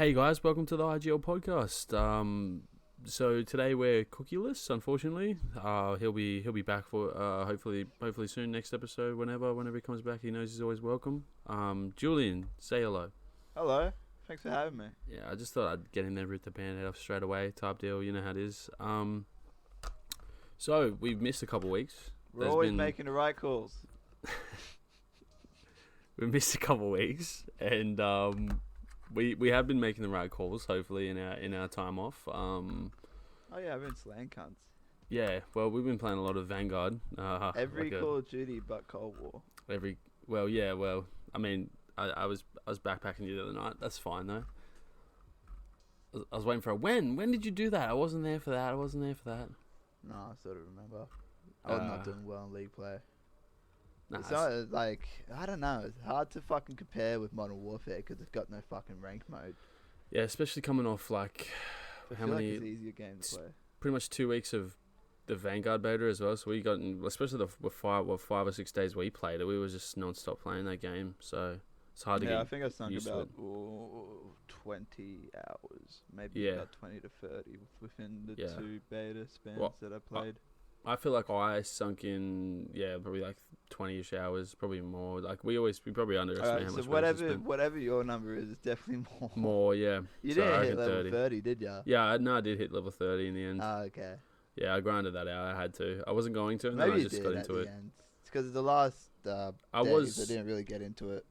Hey guys, welcome to the IGL Podcast. So today we're cookieless, unfortunately. He'll be back for hopefully soon, next episode, whenever he comes back. He knows he's always welcome. Julian, say hello. Hello, thanks for having me. Yeah, I just thought I'd get in there, rip the band-aid off straight away, type deal. You know how it is. So we've missed a couple weeks. We're always making the right calls. We've missed a couple weeks, and we have been making the right calls. Hopefully, in our time off. Oh yeah, I've been slaying cunts. Yeah, well, we've been playing a lot of Vanguard. Every Call of Duty but Cold War. I mean, I was backpacking you the other night. That's fine though. I was waiting for a when. When did you do that? I wasn't there for that. No, I sort of remember. I was not doing well in League play. Nah, It's not like, I don't know. It's hard to fucking compare with Modern Warfare because it's got no fucking rank mode. yeah, especially coming off like I how feel many? like it's easier game to play. Pretty much 2 weeks of the Vanguard beta as well. So we got, especially the 5 or 6 days we played it, we were just non-stop playing that game. So it's hard to get. Yeah, I think I sunk used to about it. 20 hours, maybe Yeah. about 20 to 30 within the Yeah. 2 beta spans Well, that I played. I feel like I sunk in, probably like 20-ish hours, probably more. Like we probably underestimate Alright, how so much we actually spent. whatever your number is, it's definitely more. More, yeah. You So I didn't hit reckon level 30, did ya? Yeah, I did hit level 30 in the end. Oh, okay. Yeah, I grinded that out. I had to. I wasn't going to, and Maybe then I you just did got at into the it. end. It's because the last days, I didn't really get into it.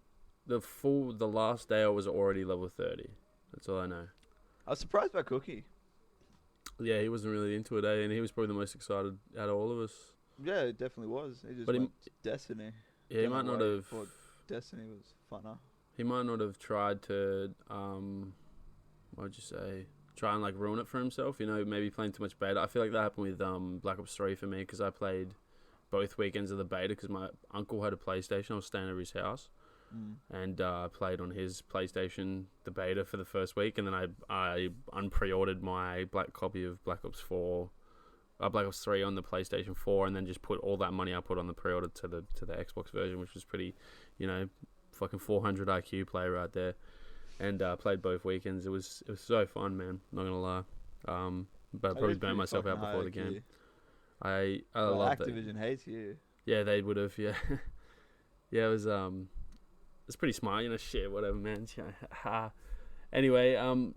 The last day I was already level 30. That's all I know. I was surprised by Cookie. Yeah, he wasn't really into it, and he was probably the most excited out of all of us. Yeah, it definitely was. He just But went Destiny. Yeah, he Don't might know not why he have. thought Destiny was funner. He might not have tried to, what'd you say? Try and like ruin it for himself. Maybe playing too much beta. I feel like that happened with Black Ops 3 for me because I played both weekends of the beta because my uncle had a PlayStation. I was staying over his house, and I played on his PlayStation the beta for the first week, and then I unpre-ordered my black copy of Black Ops 3 on the PlayStation 4, and then just put all that money I put on the pre-order to the Xbox version, which was pretty, fucking 400 IQ play right there, and played both weekends. It was so fun, man. Not gonna lie, but I probably burnt myself out before the game. I loved it. Activision hates you. Yeah, they would have. Yeah, yeah. It was it's pretty smart, Shit, whatever, man. Anyway,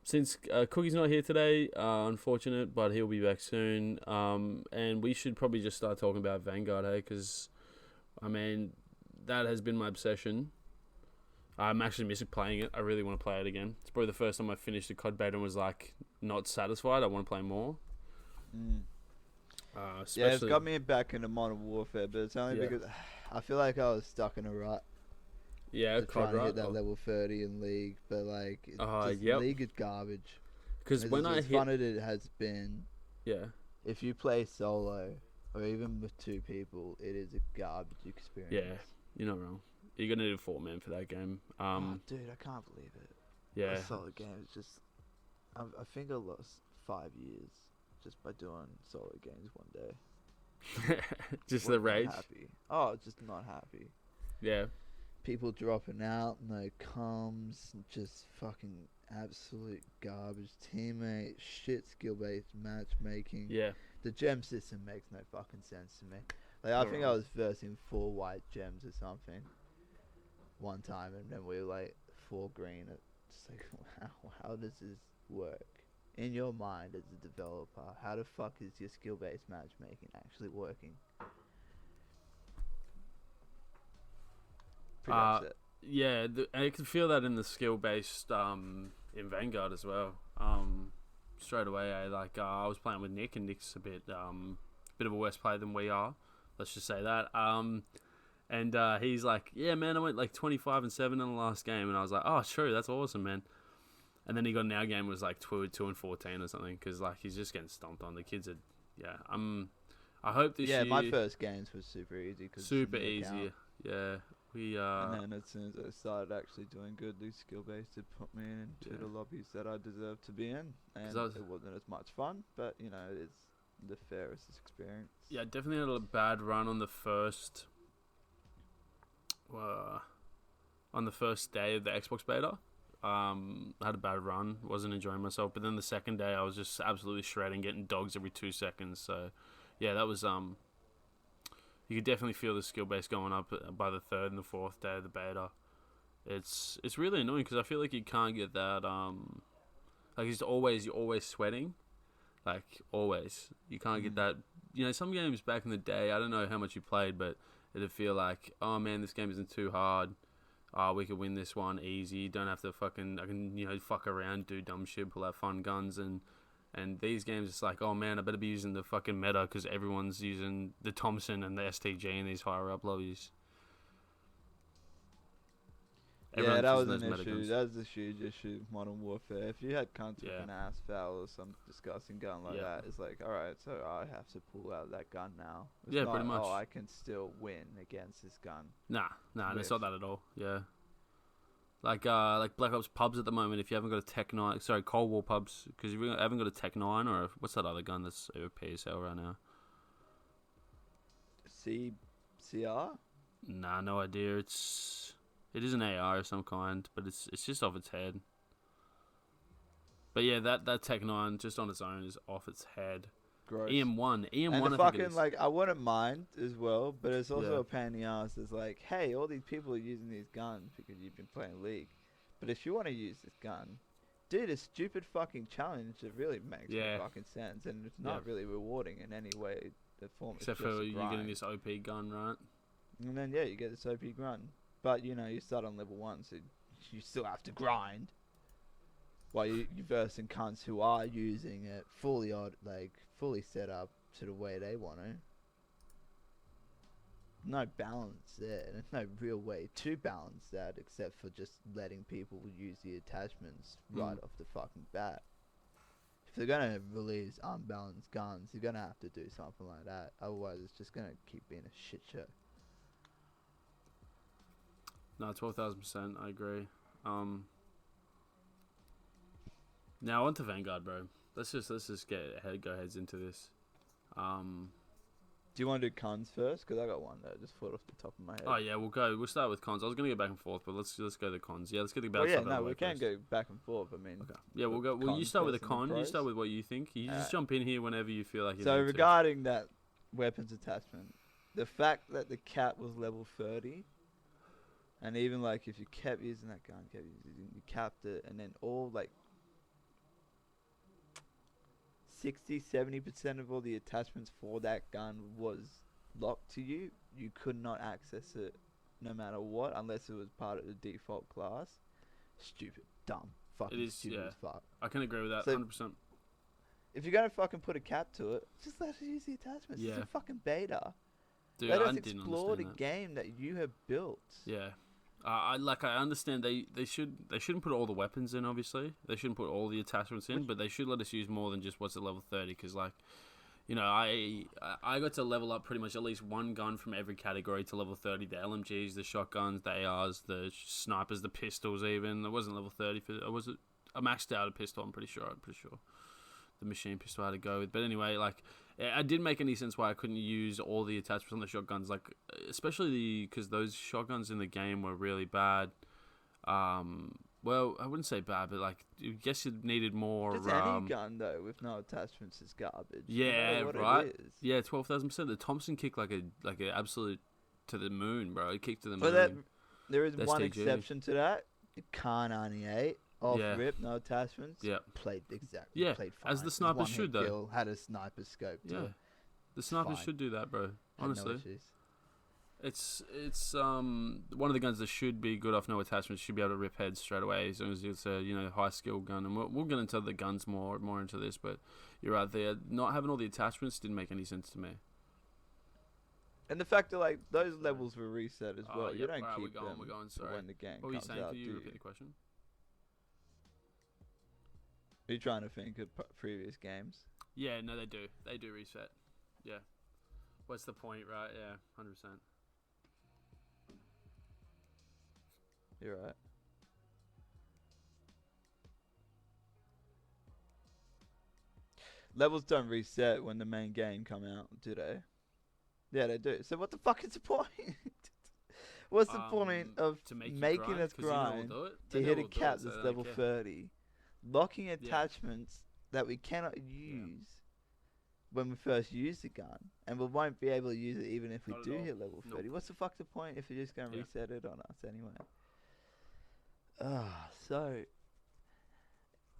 since Cookie's not here today, unfortunate, but he'll be back soon. And we should probably just start talking about Vanguard, hey? Because, I mean, that has been my obsession. I'm actually missing playing it. I really want to play it again. It's probably the first time I finished the COD beta and was, like, not satisfied. I want to play more. Yeah, it's got me back into Modern Warfare, but it's only because I feel like I was stuck in a rut. Yeah, trying to hit that level 30 in League, but like, League is garbage. Because when I hit, fun as it has been, yeah, if you play solo or even with 2 people, it is a garbage experience. Yeah, you're not wrong. You're gonna need a 4-man for that game. Dude, I can't believe it. Yeah, a solo game is just. I think I lost 5 years just by doing solo games one day. Just the rage. Happy. Oh, just not happy. Yeah. People dropping out, no comms, just fucking absolute garbage. Teammate, shit skill-based matchmaking. Yeah. The gem system makes no fucking sense to me. Like, I think I was versing 4 white gems or something one time, and then we were like 4 green. It's like, how does this work? In your mind as a developer, how the fuck is your skill-based matchmaking actually working? Pretty much it. Yeah, I can feel that in the skill-based in Vanguard as well. Straight away, I was playing with Nick, and Nick's a bit of a worse player than we are. Let's just say that. And he's like, yeah, man, I went like 25-7 in the last game, and I was like, oh, true, that's awesome, man. And then he got an our game was like 2-14 or something, because like he's just getting stomped on. The kids are, I hope this year. Yeah, my first games was super easy. Super easy, yeah. And then as soon as I started actually doing good, these skill-based had put me into the lobbies that I deserved to be in, and it wasn't as much fun, but it's the fairest experience. Yeah, definitely had a bad run on the first day of the Xbox beta. I had a bad run, wasn't enjoying myself. But then the second day, I was just absolutely shredding, getting dogs every 2 seconds. So, yeah, that was you could definitely feel the skill base going up by the third and the fourth day of the beta. It's really annoying because I feel like you can't get that like you're always sweating, like always. You can't get that. You know, some games back in the day, I don't know how much you played, but it'd feel like, oh man, this game isn't too hard. We could win this one easy. Don't have to I can fuck around, do dumb shit, pull out fun guns, and these games, it's like, oh man, I better be using the fucking meta because everyone's using the Thompson and the STG in these higher up lobbies. Yeah, that was an issue. That was a huge issue of Modern Warfare. If you had cunts with an ass foul or some disgusting gun like that, it's like, alright, so I have to pull out that gun now. It's not, pretty much. Oh, I can still win against this gun. Nah, it's not that at all. Yeah. Like Black Ops pubs at the moment, if you haven't got a Tech 9, sorry, Cold War pubs, because if you haven't got a Tech 9, or what's that other gun that's OP as hell right now? CR? Nah, no idea. It is an AR of some kind, but it's just off its head. But yeah, that Tech 9 just on its own is off its head. Gross. EM1, and I the think fucking, it is. like, I wouldn't mind as well, but it's also a pain in the ass. It's like, hey, all these people are using these guns because you've been playing League. But if you want to use this gun, do the stupid fucking challenge that really makes no fucking sense, and it's not really rewarding in any way. The form Except for you getting this OP gun, right? And then you get this OP gun, but you start on level 1, so you still have to grind. While you versing cunts who are using it fully set up to the way they want to. No balance there. There's no real way to balance that except for just letting people use the attachments right off the fucking bat. If they're gonna release unbalanced guns, you're gonna have to do something like that. Otherwise, it's just gonna keep being a shit show. No, 12,000%. I agree. Now on to Vanguard, bro. Let's just go heads into this. Do you want to do cons first? Because I got one that just thought off the top of my head. Oh yeah, we'll start with cons. I was gonna go back and forth, but let's go the cons. Yeah, let's get the bad stuff out of the way. We can go back and forth. I mean, okay. Yeah, we'll go. Well, you start with a con. You start with what you think. You just jump in here whenever you feel like. So regarding that weapons attachment, the fact that the cap was level 30. And even like if you kept using that gun, you capped it, and then all like 60-70% of all the attachments for that gun was locked to you. You could not access it no matter what, unless it was part of the default class. Stupid, dumb, fucking stupid as fuck. I can agree with that, 100%. If you're gonna fucking put a cap to it, just let us use the attachments. It's a fucking beta. Dude, let us explore the game that you have built. Yeah. I understand they shouldn't put all the weapons in, obviously. They shouldn't put all the attachments in, but they should let us use more than just what's at level 30, because, like, I got to level up pretty much at least one gun from every category to level 30. The LMGs, the shotguns, the ARs, the snipers, the pistols even. I wasn't level 30 I maxed out a pistol, I'm pretty sure. The machine pistol I had to go with. But anyway, like, it didn't make any sense why I couldn't use all the attachments on the shotguns, like, especially because those shotguns in the game were really bad. Well, I wouldn't say bad, but, like, I guess it needed more. Just any gun, though, with no attachments is garbage. Yeah, right? Yeah, 12,000%. The Thompson kicked like a absolute to the moon, bro. It kicked to the moon. There is one exception to that. Khan 98. Off rip, no attachments. Yeah. Played exactly. Yeah, played fine. as the snipers should, though. Kill, had a sniper scope. Yeah. The snipers should do that, bro. Honestly. No issues. It's one of the guns that should be good off no attachments. Should be able to rip heads straight away as long as it's a high skill gun. And we'll get into the guns more into this, but you're right there. Not having all the attachments didn't make any sense to me. And the fact that like those levels were reset as well. You don't keep them we're going. Sorry. When the game what were you comes saying? out. Can you repeat the question? Are you trying to think of previous games? Yeah, no, they do. They do reset. Yeah. What's the point, right? Yeah, 100%. You're right. Levels don't reset when the main game come out, do they? Yeah, they do. So what the fuck is the point? What's the point of to make making us 'cause you know we'll grind do it. to They know hit a we'll do cap it, so that's they don't level care. 30, locking attachments that we cannot use when we first use the gun, and we won't be able to use it even if we Not at do all. hit level 30? What's the fuck the point if you're just going to reset it on us anyway? So...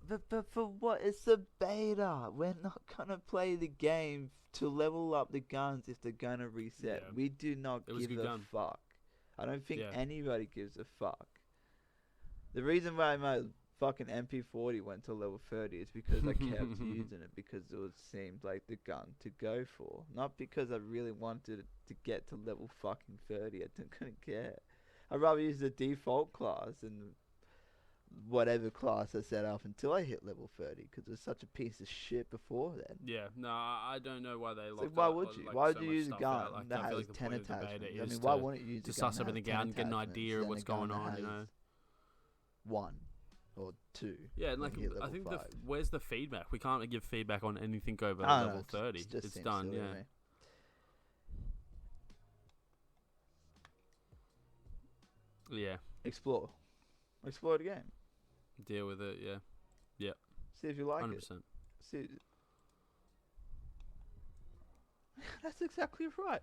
But for what? It's a beta. We're not gonna play the game to level up the guns if they're gonna reset. Yeah. We do not give a fuck. I don't think anybody gives a fuck. The reason why my fucking MP40 went to level 30 is because I kept using it because it seemed like the gun to go for. Not because I really wanted it to get to level fucking 30. I couldn't care. I'd rather use the default class and whatever class I set up until I hit level 30 because it was such a piece of shit before then. Yeah, no, I don't know why they locked why would you? like, why would so you much use a stuff gun out. Like, that I feel has like the 10 point of the beta attachments? I is mean, why to wouldn't you use a gun suss that everything has out 10 and get an attachments idea of than what's a gun going that on, you has know? 1 or 2. Yeah, and like when you hit I level think 5. where's the feedback? We can't give feedback on anything over I don't level know, 30. it just It's seems done, silly to yeah. me. Yeah. Explore the game. Deal with it, yeah. Yeah. See if you like 100%. it. See. That's exactly right.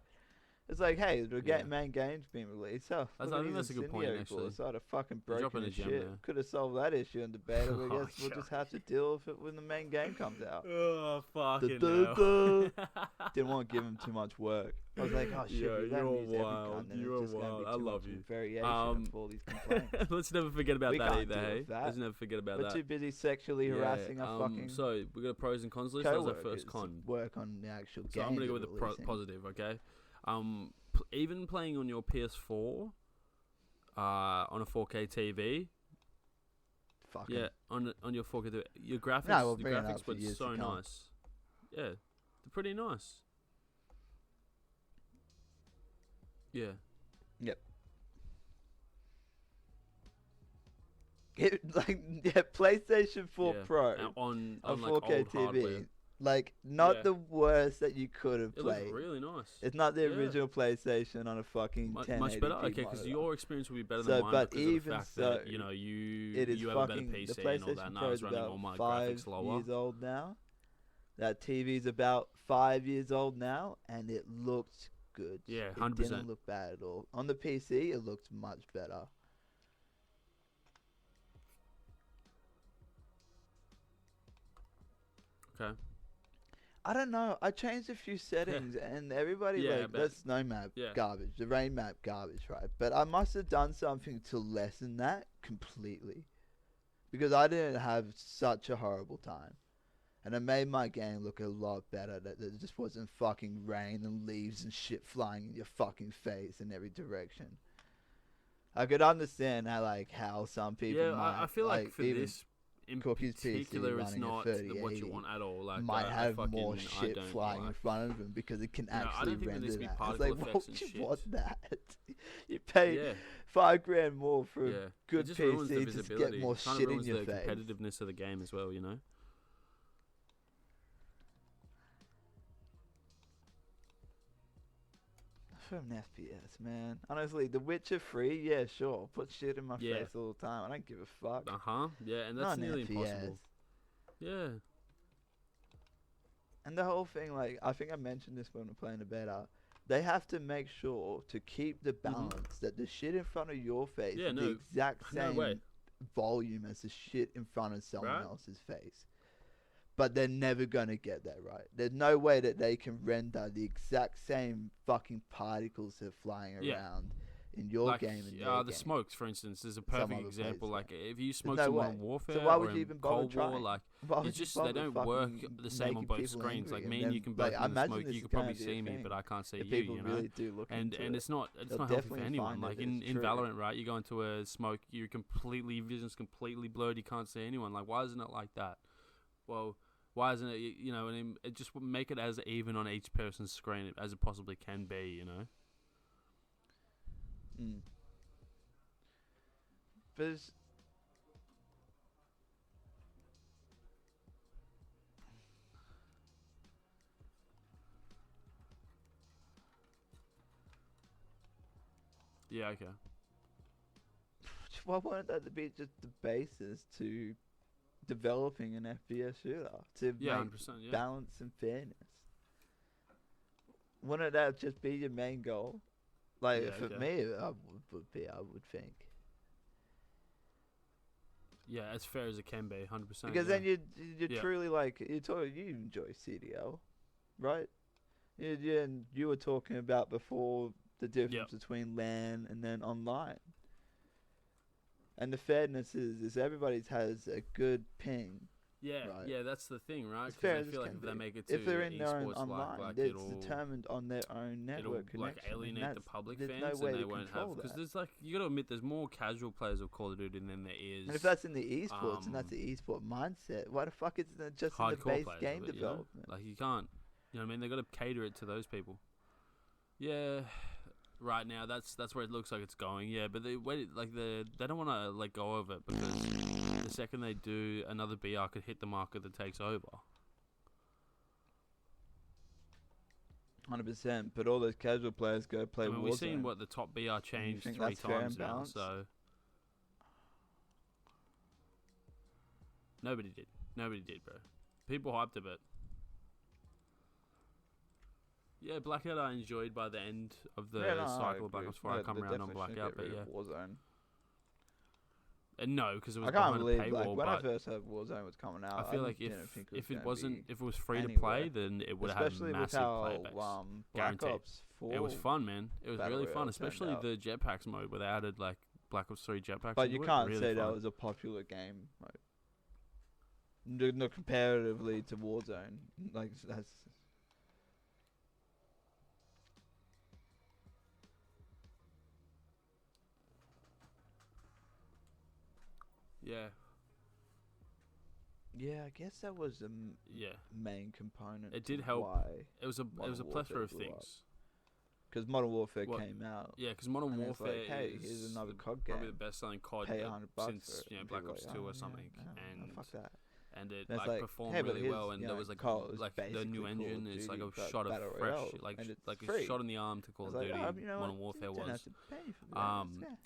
It's like, hey, the main game's been released. So I think that's a good point, actually. So I'd have fucking You're broken dropping a his gem shit. there. Could have solved that issue in the beta, but I Oh, guess we'll just have to deal with it when the main game comes out. Oh, fucking Didn't want to give him too much work. I was like, oh shit, Yo, we let him you're use every wild. gun, then You it's are just going to wild. be I too love much you. variation of all these complaints. Let's never forget about We that can't either, deal hey? with that. Let's never forget about We're that. too busy sexually harassing our fucking So, we got a pros and cons list. That was our first con. work on the actual game. So, I'm going to go with the positive, okay? Even playing on your PS4 on a 4K TV. Fucking. Yeah, on your 4K TV. Your graphics, No, the we'll bring it graphics up for were years so to come. nice. Yeah, they're pretty nice. Yeah. Yep. PlayStation 4 Pro on a like 4K old TV. hardware. Like, not the worst that you could have It played. looks really nice. It's not the original PlayStation on a fucking 1080p much better. Okay, because monitor. your experience will be better than mine but because of even the fact so, that you have a better PC the PlayStation and all that. And I Pro was is running about all my 5 graphics lower. years old now. That TV's about 5 years old now, and it looked good. Yeah, 100%. It didn't look bad at all. On the PC, it looked much better. Okay. I don't know. I changed a few settings, and everybody that's snow map garbage, the rain map garbage, right? But I must have done something to lessen that completely, because I didn't have such a horrible time, and it made my game look a lot better. That there just wasn't fucking rain and leaves and shit flying in your fucking face in every direction. I could understand how some people might. I feel like for this. In Cookie's particular, PC it's not what you want at all. Like, might have more I shit don't flying in like. front of them because it can actually render that. It's particle like, why effects would and you want shit. that? You pay $5,000 more for a good just ruins the PC to visibility. get more It kind shit of in ruins your the face. competitiveness of the game as well, you know. From an FPS, man. Honestly, The Witcher 3, yeah, sure. Put shit in my face all the time. I don't give a fuck. Yeah, and that's nearly impossible. Yeah. And the whole thing, like, I think I mentioned this when we we're playing the beta. They have to make sure to keep the balance that the shit in front of your face is the exact same volume as the shit in front of someone else's face. But they're never going to get that right. There's no way that they can render the exact same fucking particles that are flying around in your game and your the game. smokes, for instance, is a perfect example. Like, if you smoke no some way. Modern Warfare So why would or you in even bother Cold War, trying? like, Why it's just they don't work the same on both screens. Like, me and you can both in the smoke. You can probably see me, but I can't see you, you know? Really do look and it's not healthy for anyone. Like, in Valorant, right, you go into a smoke, your vision's completely blurred, you can't see anyone. Like, why isn't it like that? Well, why isn't it, you know, and it just make it as even on each person's screen as it possibly can be, you know? But Yeah, okay. Why wouldn't that be just the basis to developing an FPS shooter to Yeah, make 100%. Yeah. balance and fairness? Wouldn't that just be your main goal? Like Yeah, for okay. me, I would think. Yeah, as fair as it can be, 100%. Because yeah. then you're truly like you enjoy CDL, right? You were talking about before the difference between LAN and then online. And the fairness is everybody has a good ping. Yeah, right? yeah, that's the thing, right? As fair Because as I feel it like can if they be. make it to If they're in their own esports, online, it's it's determined on their own network it'll like connection. alienate the public there's fans, no way and they to won't control have because that. there's like you got to admit there's more casual players of Call of Duty than there is. And if that's in the esports and that's the esport mindset, why the fuck isn't it just in the base players game of it, development? Like you can't, you know what I mean? They got to cater it to those people. Yeah, right now that's where it looks like it's going. Yeah, but they don't want to let go of it because the second they do, another BR could hit the market that takes over. 100%, but all those casual players go play Warzone. We've seen what the top BR changed 3 times now, so nobody did, bro. People hyped a bit. Yeah, Blackout I enjoyed by the end of the cycle of Black Ops 4. I come around on Blackout, but yeah. Warzone. And no, because it was I can't behind believe a paywall. when I first heard Warzone was coming out, I feel like if it was free to play, then it would have had a massive player base. Black Ops 4 it was fun, man. It was really fun, Royale especially the jetpacks mode where they added like Black Ops 3 jetpacks. But you can't really say fun. that was a popular game mode. No, comparatively to Warzone, like that's. Yeah. Yeah, I guess that was the main component. It did help. It was a plethora of things. Because Modern Warfare came out. Yeah, because Modern Warfare like, hey, here's another COD game. Probably the best-selling COD since Black Ops 2 or something. And fuck that. And it performed really well, and there was like the new engine is like a shot of fresh, like a shot in the arm to Call of Duty. Modern Warfare was.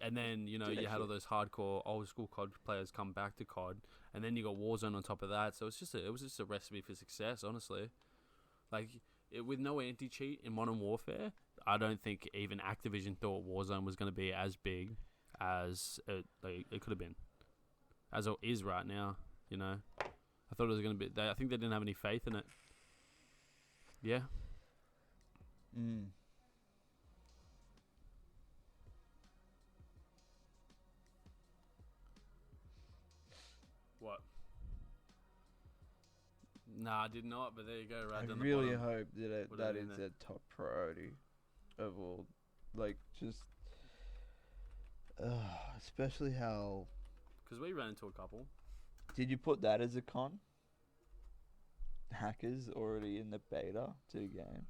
And then you had all those hardcore old school COD players come back to COD, and then you got Warzone on top of that. So it was just a recipe for success, honestly. Like with no anti-cheat in Modern Warfare, I don't think even Activision thought Warzone was going to be as big as it could have been, as it is right now. I thought it was going to be. I think they didn't have any faith in it. Yeah. What? Nah, I did not. But there you go. Right. I really hope that is a top priority of all. Like just, especially how. Because we ran into a couple. Did you put that as a con? Hackers already in the beta to the game.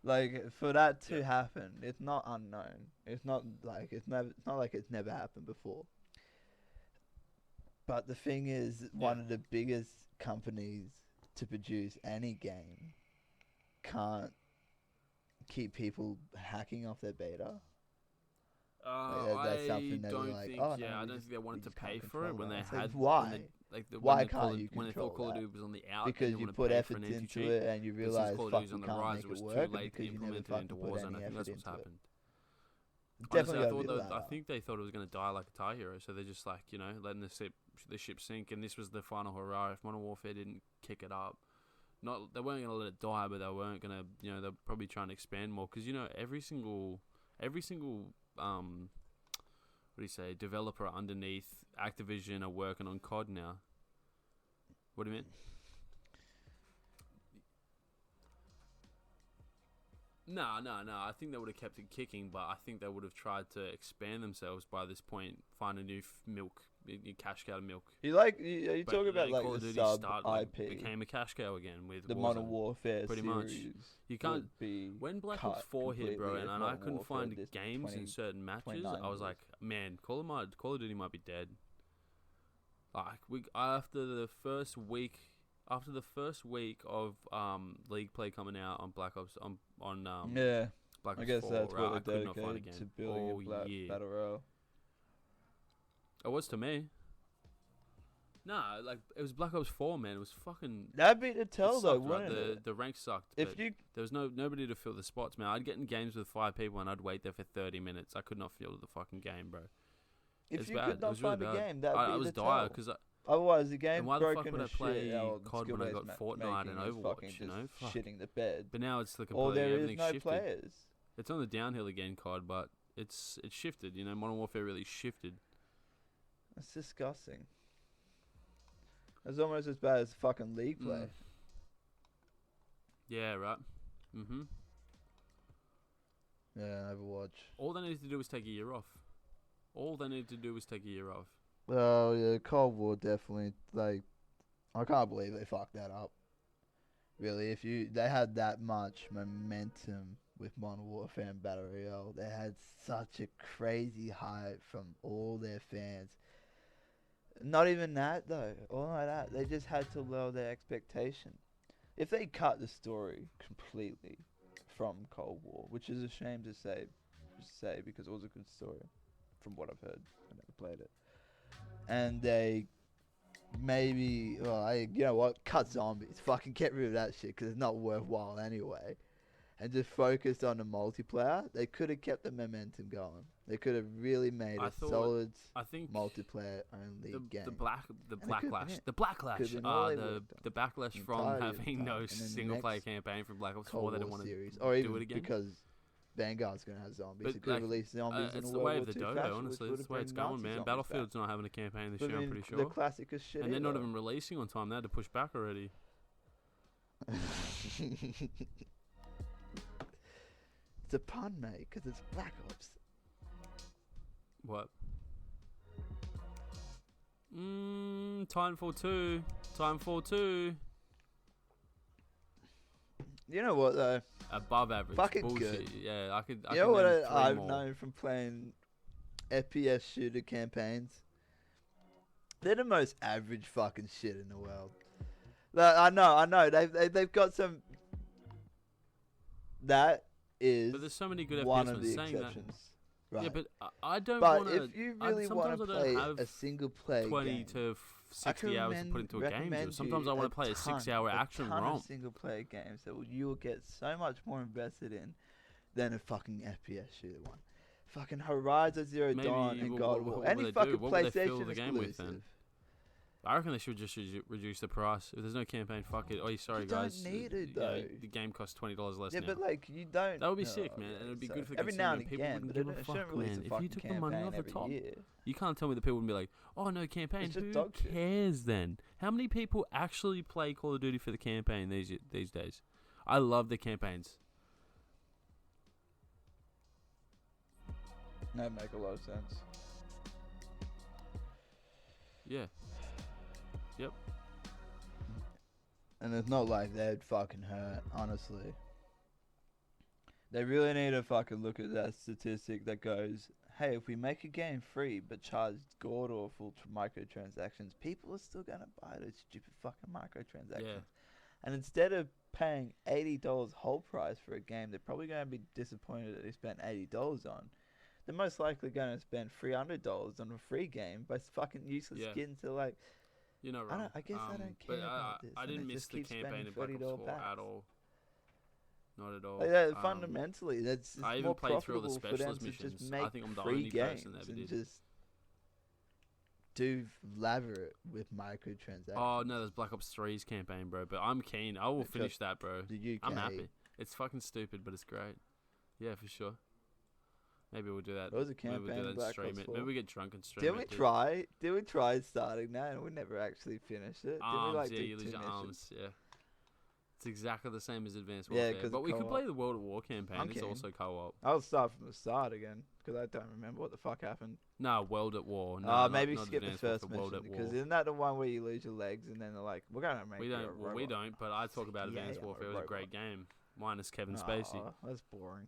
Like for that to happen, it's not unknown. It's not like it's never happened before. But the thing is, one of the biggest companies to produce any game can't keep people hacking off their beta. That's something that I don't think they wanted to pay for it when they had. Why? Why can't you control when they thought Call of Duty was on the out? Because you put effort into it and you realize fuck, you can't make it work because you never fucking put any effort into it. Definitely, I think they thought it was going to die like a TIE hero, so they're just like letting the ship sink, and this was the final hurrah. If Modern Warfare didn't kick it up, they weren't going to let it die, but they weren't going to, they're probably trying to expand more because every single what do you say, developer underneath Activision are working on COD now. What do you mean? No. I think they would have kept it kicking, but I think they would have tried to expand themselves by this point, find a new milk, new cash cow milk. You talking about like Call of the Duty sub IP became a cash cow again with the Warzone. Modern Warfare pretty series. Much. You can't when Black Ops 4 hit, bro, and I couldn't find games in certain matches. I was like, man, Call of Duty might be dead. Like after the first week of League play coming out on Black Ops on Black I Ops guess 4, that's right, I what could they're not find a dedicated game to building all a year. battle royale. It was to me. Nah, like it was Black Ops 4, man. It was fucking. That'd be to It tell sucked, though, right? wouldn't it? The rank sucked. If But you there was nobody to fill the spots, man. I'd get in games with 5 people and I'd wait there for 30 minutes. I could not fill the fucking game, bro. if It's you bad. could It not was really find a bad. game, that'd I be was the dire tell. because Otherwise, the game's and why the fuck broken would I as play shit. COD when I got Fortnite and Overwatch, you know? Fuck. Shitting the bed. But now it's the Or completely there is everything's no shifted. players. It's on the downhill again, COD, but it's shifted. You know, Modern Warfare really shifted. That's disgusting. It's almost as bad as fucking League play. Yeah, right. Mhm. Yeah, Overwatch. All they needed to do was take a year off. All they needed to do was take a year off. Well, yeah, Cold War definitely, like, I can't believe they fucked that up. Really, they had that much momentum with Modern Warfare and Battle Royale. They had such a crazy hype from all their fans. Not even that, though. All like that. They just had to lower their expectation. If they cut the story completely from Cold War, which is a shame to say because it was a good story, from what I've heard. I never played it. And they maybe, you know what? Cut zombies. Fucking get rid of that shit because it's not worthwhile anyway. And just focused on the multiplayer. They could have kept the momentum going. They could have really made a solid multiplayer only game. The backlash, the backlash from Entirely having no single player campaign from Black Ops 4. They didn't want to or do even it again. Because Vanguard's gonna have zombies. But It could release zombies in it's a the World way War of the II dodo, fashion, honestly. which That's the way would it's bring going, Nazi man. zombies Battlefield's back. not having a campaign this But year, I I'm mean, pretty the sure. classic is shit. And they're not either. even releasing on time. They had to push back already. It's a pun, mate, because it's Black Ops. What? Titanfall 2. Titanfall 2. You know what though? Above average. Fucking bullshit. good. Yeah, I could. You know what name 3 I've more. known from playing FPS shooter campaigns? They're the most average fucking shit in the world. Like, I know. They've got some. That is. But there's so many good one FPS of the ones saying exceptions. Right. Yeah, but I don't But want to. if you really want to sometimes I play don't have a single player 20 game, to 60 hours to put into a game. Dude. Sometimes I want to play a 6-hour action ton ROM. of single player games that you will get so much more invested in than a fucking FPS shooter one. Fucking Horizon Zero Dawn and God of War. What Any would they fucking do? What would they fill PlayStation the game with exclusive. then? I reckon they should just reduce the price. If there's no campaign, fuck it. Oh, sorry You guys. don't need it, You know, though. the game costs $20 less Yeah, now. but like you don't. That would be sick, man, and it would be good for the every now and consumer. again, People but wouldn't it give a shouldn't fuck, release man. a If fucking you took the money campaign off the every top, year. you can't tell me that people would be like, "Oh no, campaign. It's just Who dog shit. cares then? How many people actually play Call of Duty for the campaign these days? I love the campaigns. That make a lot of sense. Yeah. Yep. And it's not like they'd fucking hurt, honestly. They really need to fucking look at that statistic that goes, hey, if we make a game free but charge god awful microtransactions, people are still gonna buy those stupid fucking microtransactions. Yeah. And instead of paying $80 whole price for a game, they're probably gonna be disappointed that they spent $80 on. They're most likely gonna spend $300 on a free game by fucking useless skins to like. You're not wrong. I guess I don't care about this. I didn't miss the campaign in Black Ops 4 at all. Not at all. Like, fundamentally, that's I even more played through all the profitable for them specialist to just missions. make I think I'm the free only person games that ever and did. just do lather it with microtransactions. Oh no, there's Black Ops 3's campaign, bro. But I'm keen. I will finish that, bro. The UK. I'm happy. It's fucking stupid, but it's great. Yeah, for sure. Maybe we'll do that. There was a Maybe we'll campaign do in that and Black stream Ops it. 4. Maybe we get drunk and stream Did it. we dude. try? Did we try starting that and we never actually finished it? Did we Arms, yeah, do you lose 2 your missions? arms, yeah. It's exactly the same as Advanced Yeah, Warfare. 'cause But of we could co-op. play the World at War campaign. I'm It's keen. also co-op. I'll start from the start again because I don't remember what the fuck happened. No, World at War. No, Maybe not skip the Advanced first Warfare, World mission at because War. isn't that the one where you lose your legs and then they're like, we're gonna make We you a don't. Well, we robot. don't. But I talk about Yeah, Advanced I'm a Warfare. It was a great robot. game, minus Kevin Spacey. That's boring.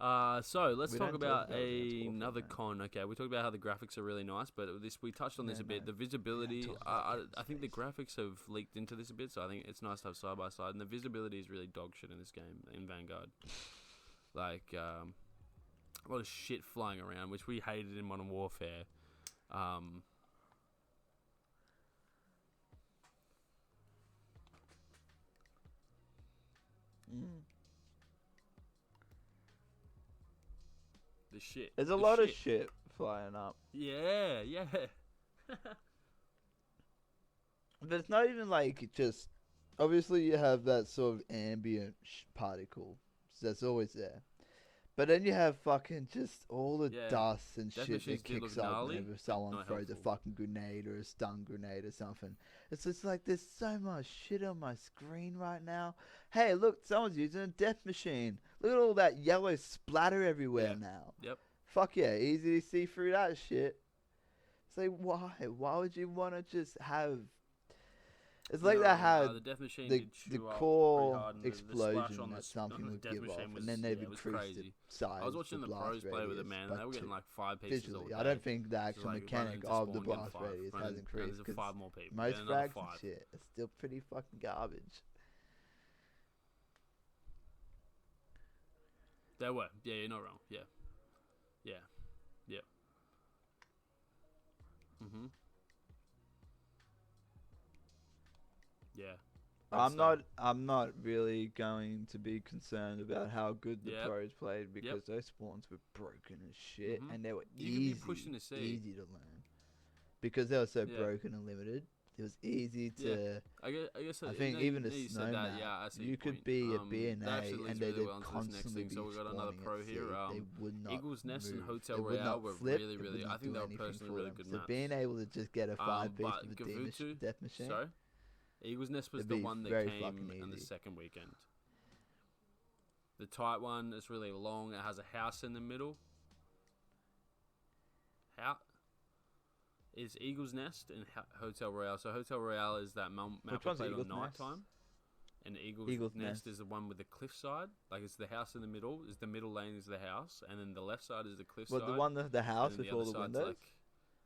So let's We talk don't about talk about it, another man. con. Okay, we talked about how the graphics are really nice, but we touched on this a bit. The visibility, talk about I think the graphics have leaked into this a bit, so I think it's nice to have side by side. And the visibility is really dog shit in this game in Vanguard. Like a lot of shit flying around, which we hated in Modern Warfare. The shit. There's a lot of shit flying up. Yeah. But it's not even like just. Obviously, you have that sort of ambient particle. So that's always there. But then you have fucking just all the dust and Death shit machines that did kicks look up gnarly, whenever but someone not throws a helpful. fucking grenade or a stun grenade or something. It's just like there's so much shit on my screen right now. Hey, look, someone's using a death machine. Look at all that yellow splatter everywhere now. Yep. Fuck yeah, easy to see through that shit. It's like, why? Why would you want to just have... It's like that how the death machine the did chew up core pretty hard, and explosion the splash on that something the would death give machine off, was, and then they've it was increased crazy. the size. I was watching the pros play with it, man, and they were getting like 5 pieces visually, all I day. don't think the actual like mechanic running into of the spawn, getting blast 5, radius has running increased. into 'Cause 5 more people. most then another frags and 5. shit, it's still pretty fucking garbage. They were. Yeah, you're not wrong. Yeah. Yeah. I'm not really going to be concerned about how good the pros played because those spawns were broken as shit and they were easy to learn because they were so broken and limited. It was easy to. I guess I think even a snow map, I see you could point. be a BNA and they really would well into this next constantly thing. be So we got another spawning pro at sea. here. They would not Eagle's Nest move. and Hotel They would Royale not were flip. really. I think they were personally really good so maps. being able to just get a 5-piece but with a Gavutu, death machine. Sorry, Eagle's Nest was it'd the be one that very came fucking on the easy. second weekend. The tight one is really long. It has a house in the middle. How is Eagle's Nest and Hotel Royale? So Hotel Royale is that map we played on nighttime, and Eagle's Nest is the one with the cliffside. Like it's the house in the middle. Is the middle lane is the house, and then the left side is the cliffside. Well, the one the house with all the windows. Like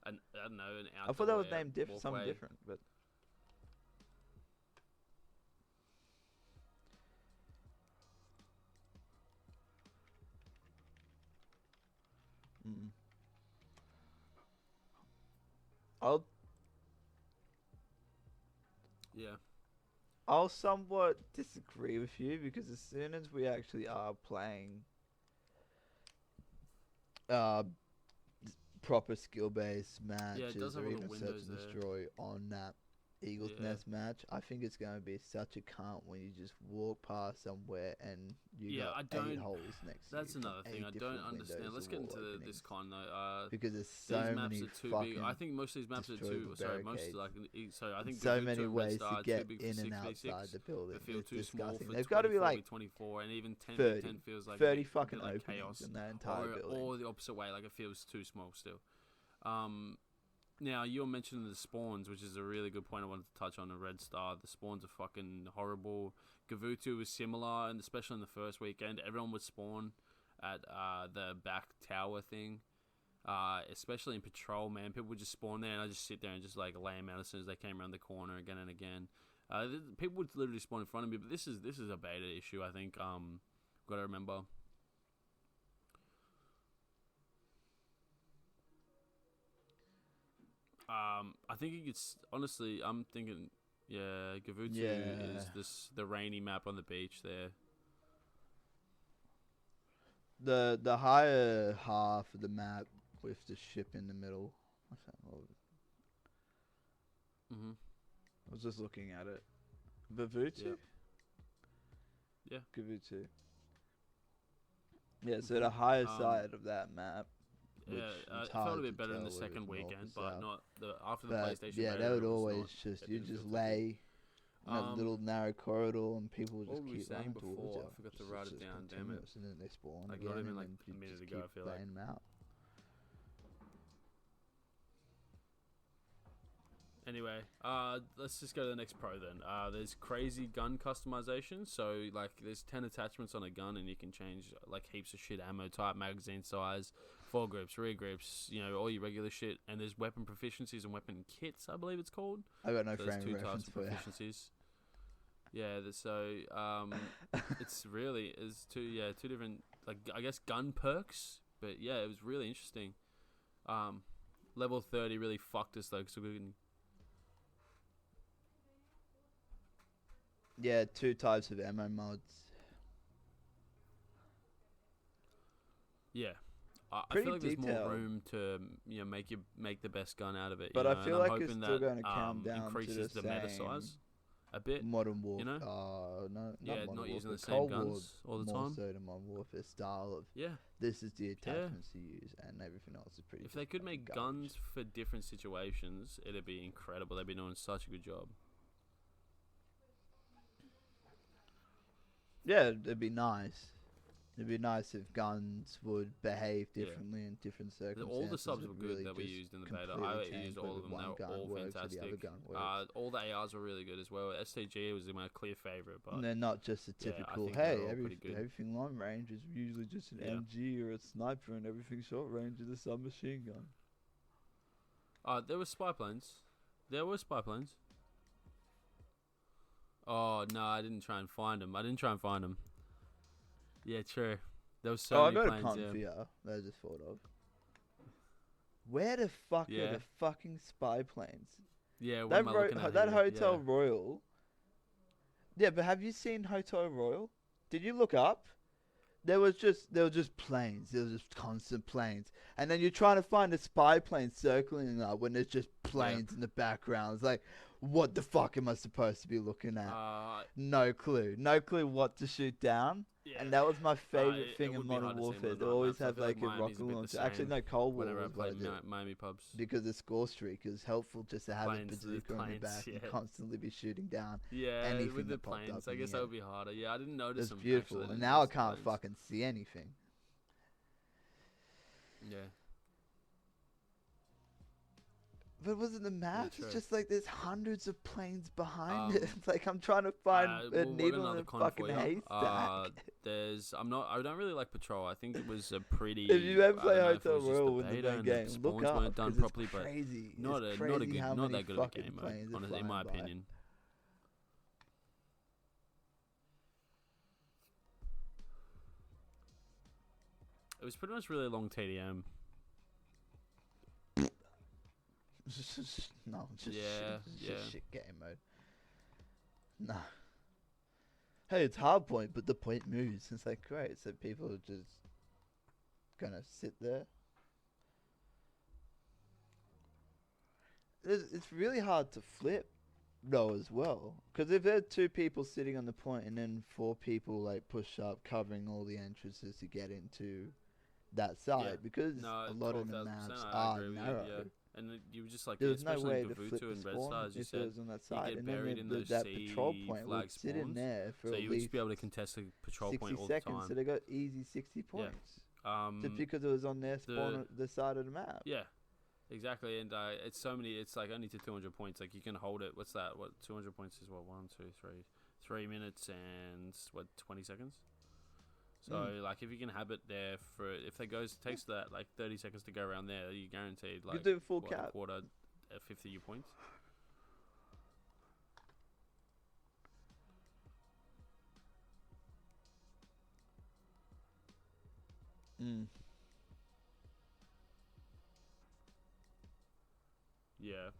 I don't know, an outdoor. I thought that was named something different, but. I'll somewhat disagree with you because as soon as we actually are playing proper skill-based matches or even search and destroy on that Eagle's Nest match, I think it's going to be such a cunt when you just walk past somewhere and you got 8 holes next to you. That's another thing I don't understand. Let's get into this con though. Because there's so many maps are too big. I think most of these maps are too. Sorry, I think so many ways to get in and outside the building. They feel too small for They've got to be like 24, and even 10 feels like 30 fucking like openings chaos in that entire building. Or the opposite way, like it feels too small still. Now, you're mentioning the spawns, which is a really good point I wanted to touch on in Red Star. The spawns are fucking horrible. Gavutu was similar, and especially in the first weekend, everyone would spawn at the back tower thing. Especially in Patrol, man. People would just spawn there, and I'd just sit there and just like lay them out as soon as they came around the corner again and again. People would literally spawn in front of me, but this is a beta issue, I think. Got to remember. I think you could honestly. I'm thinking, Gavutu is the rainy map on the beach there. The higher half of the map with the ship in the middle. I was just looking at it. Gavutu. Yeah. Gavutu. Yeah, so the higher side of that map. It felt a bit better in the second weekend, but not after the PlayStation. Yeah, they would always just lay in that little narrow corridor and people would just keep running towards you. I forgot to write it down. Damn it! And then they spawn like again, not even and like then a minute you ago. I keep feel like. them out. Anyway, let's just go to the next pro then. There's crazy gun customization. So, like, there's 10 attachments on a gun, and you can change, like, heaps of shit. Ammo type, magazine size, foregrips, rear grips, all your regular shit. And there's weapon proficiencies and weapon kits, I believe it's called. I got no So there's frame two reference types of for you. proficiencies. Yeah, it's really, is two different, like, I guess, gun perks. But, yeah, it was really interesting. Level 30 really fucked us, though, because we couldn't... Yeah, 2 types of ammo mods. Yeah, I Pretty feel like there's more detailed. room to make the best gun out of it. But you I know? feel and I'm like it's hoping still that going to come down increases to the meta same size a bit. Modern Warfare. You know? No, not Yeah, Modern not using Warfare. the same Cold guns War, all the more time. so to Modern Warfare style of Yeah, this is the attachments you use, and everything else is pretty. if they could make garbage. guns for different situations, it'd be incredible. They'd be doing such a good job. Yeah, it'd be nice. It'd be nice if guns would behave differently in different circumstances. All the subs It were good really that we just used in the beta. completely I changed used all whether of them. one They were gun all works or the fantastic. other gun works. All the ARs were really good as well. STG was my clear favorite, but And they're not just a yeah, I typical, think they're hey, all pretty good. everything long range is usually just an Yeah. MG or a sniper, and everything short range is a submachine gun. There were spy planes. Oh, no, I didn't try and find them. Yeah, true. There was so I many got a planes, pun for yeah. you that I just thought of. Where the fuck Yeah. are the fucking spy planes? Yeah, what That, am I looking at that here? Hotel Yeah. Royal. Yeah, but have you seen Hotel Royal? Did you look up? There were just planes. There was just constant planes, and then you're trying to find a spy plane circling up when there's just planes in the background. It's like, what the fuck am I supposed to be looking at? No clue what to shoot down. Yeah. And that was my favorite It thing in would be Modern hard to see Warfare. on They the always maps. I have feel like a Miami's rocket bit the launcher. same Actually, no, Cold War Whenever I was what I played did. Miami pubs. Because the score streak is helpful just to have Planes, a bazooka on your planes, back and yeah. constantly be shooting down Yeah, anything with the that popped up planes, I in guess the that air. would be harder. Yeah, I didn't notice It's them. beautiful. Actually, And now I notice the can't planes. fucking see anything. Yeah. But was it the map? true. It's just like there's hundreds of planes behind it. It's like I'm trying to find a we've got needle in another a con fucking for you. haystack. I don't really like Patrol. I think it was a pretty. If you ever I play don't know if it Hotel was just Royal in the beta main and game, spawns look up weren't done 'cause properly, it's but crazy. not It's a not a crazy good, how not many that good of a fucking game mode. planes are Honestly, in my flying by. opinion. It was pretty much really long TDM. No, just Yeah, shit, yeah. just shit game mode. Nah. Hey, it's hard point, but the point moves. It's like, great, so people are just gonna sit there. It's really hard to flip, though, as well. Because if there are 2 people sitting on the point and then 4 people, like, push up, covering all the entrances to get into that side, Yeah. because No, a lot of the 12,000%, maps I are agree with you, narrow. yeah. And you were just like, There was no especially way in to flip Gavuto the and Red spawn Star, as you if it said, was on that you side. get And buried then in the, those that C patrol point flag would sit in spawns, there for so at you would least just be able to contest the patrol 60 point all the seconds, time. so they got easy 60 points. Yeah. Just because it was on their spawn, the side of the map. Yeah, exactly. And it's so many. It's like only to 200 points. Like you can hold it. What's that? What 200 points is? What 1, 2, 3, 3 minutes and what 20 seconds. So like if you can have it there for if it takes that like 30 seconds to go around there, you guaranteed like do full a cap. quarter, a fifth of your points. Yeah.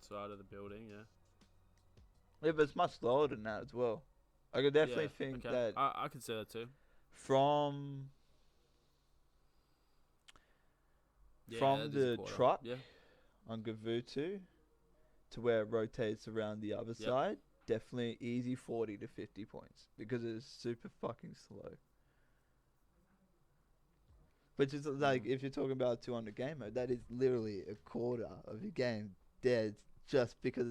Side of the building, yeah. Yeah, but it's much slower than that as well. I could definitely think that I could say that too. from the truck on Gavutu to where it rotates around the other side, definitely easy 40 to 50 points because it's super fucking slow. Which is like, if you're talking about 200 game mode, that is literally a quarter of your game dead just because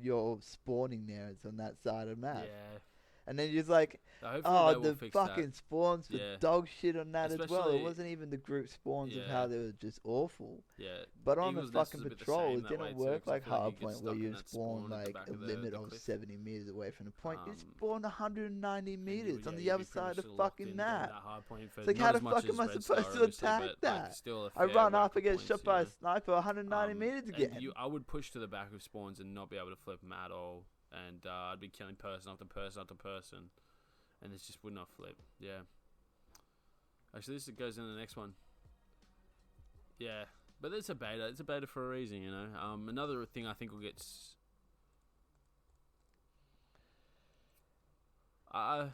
you're spawning there. It's on that side of the map. Yeah. And then you're like, Hopefully oh, they will the fix fucking that. spawns were Yeah. dog shit on that as well. It Especially- wasn't even the group spawns of Yeah. how they were just awful. Yeah. But on the Eagles' Nest fucking was a bit the patrol, same it that way didn't too, work 'cause I like feel like you get Hardpoint stuck where in you that spawn spawn at the like back a of the limit of cliff. 70 meters away from the point. You Um, spawn 190 meters on Yeah, the you'd other be pretty side much of the locked fucking into map. that hard point for It's like, not how as the much fuck as am I Red supposed Star, to obviously, attack but, like, that? still a I fair run whack up, I of get points, shot you by a know? sniper 190 meters again. And I would push to the back of spawns and not be able to flip them at all. And I'd be killing person after person after person. And it just would not flip. Yeah. Actually, this goes into the next one. Yeah. But it's a beta. It's a beta for a reason, you know. Another thing I think will get... I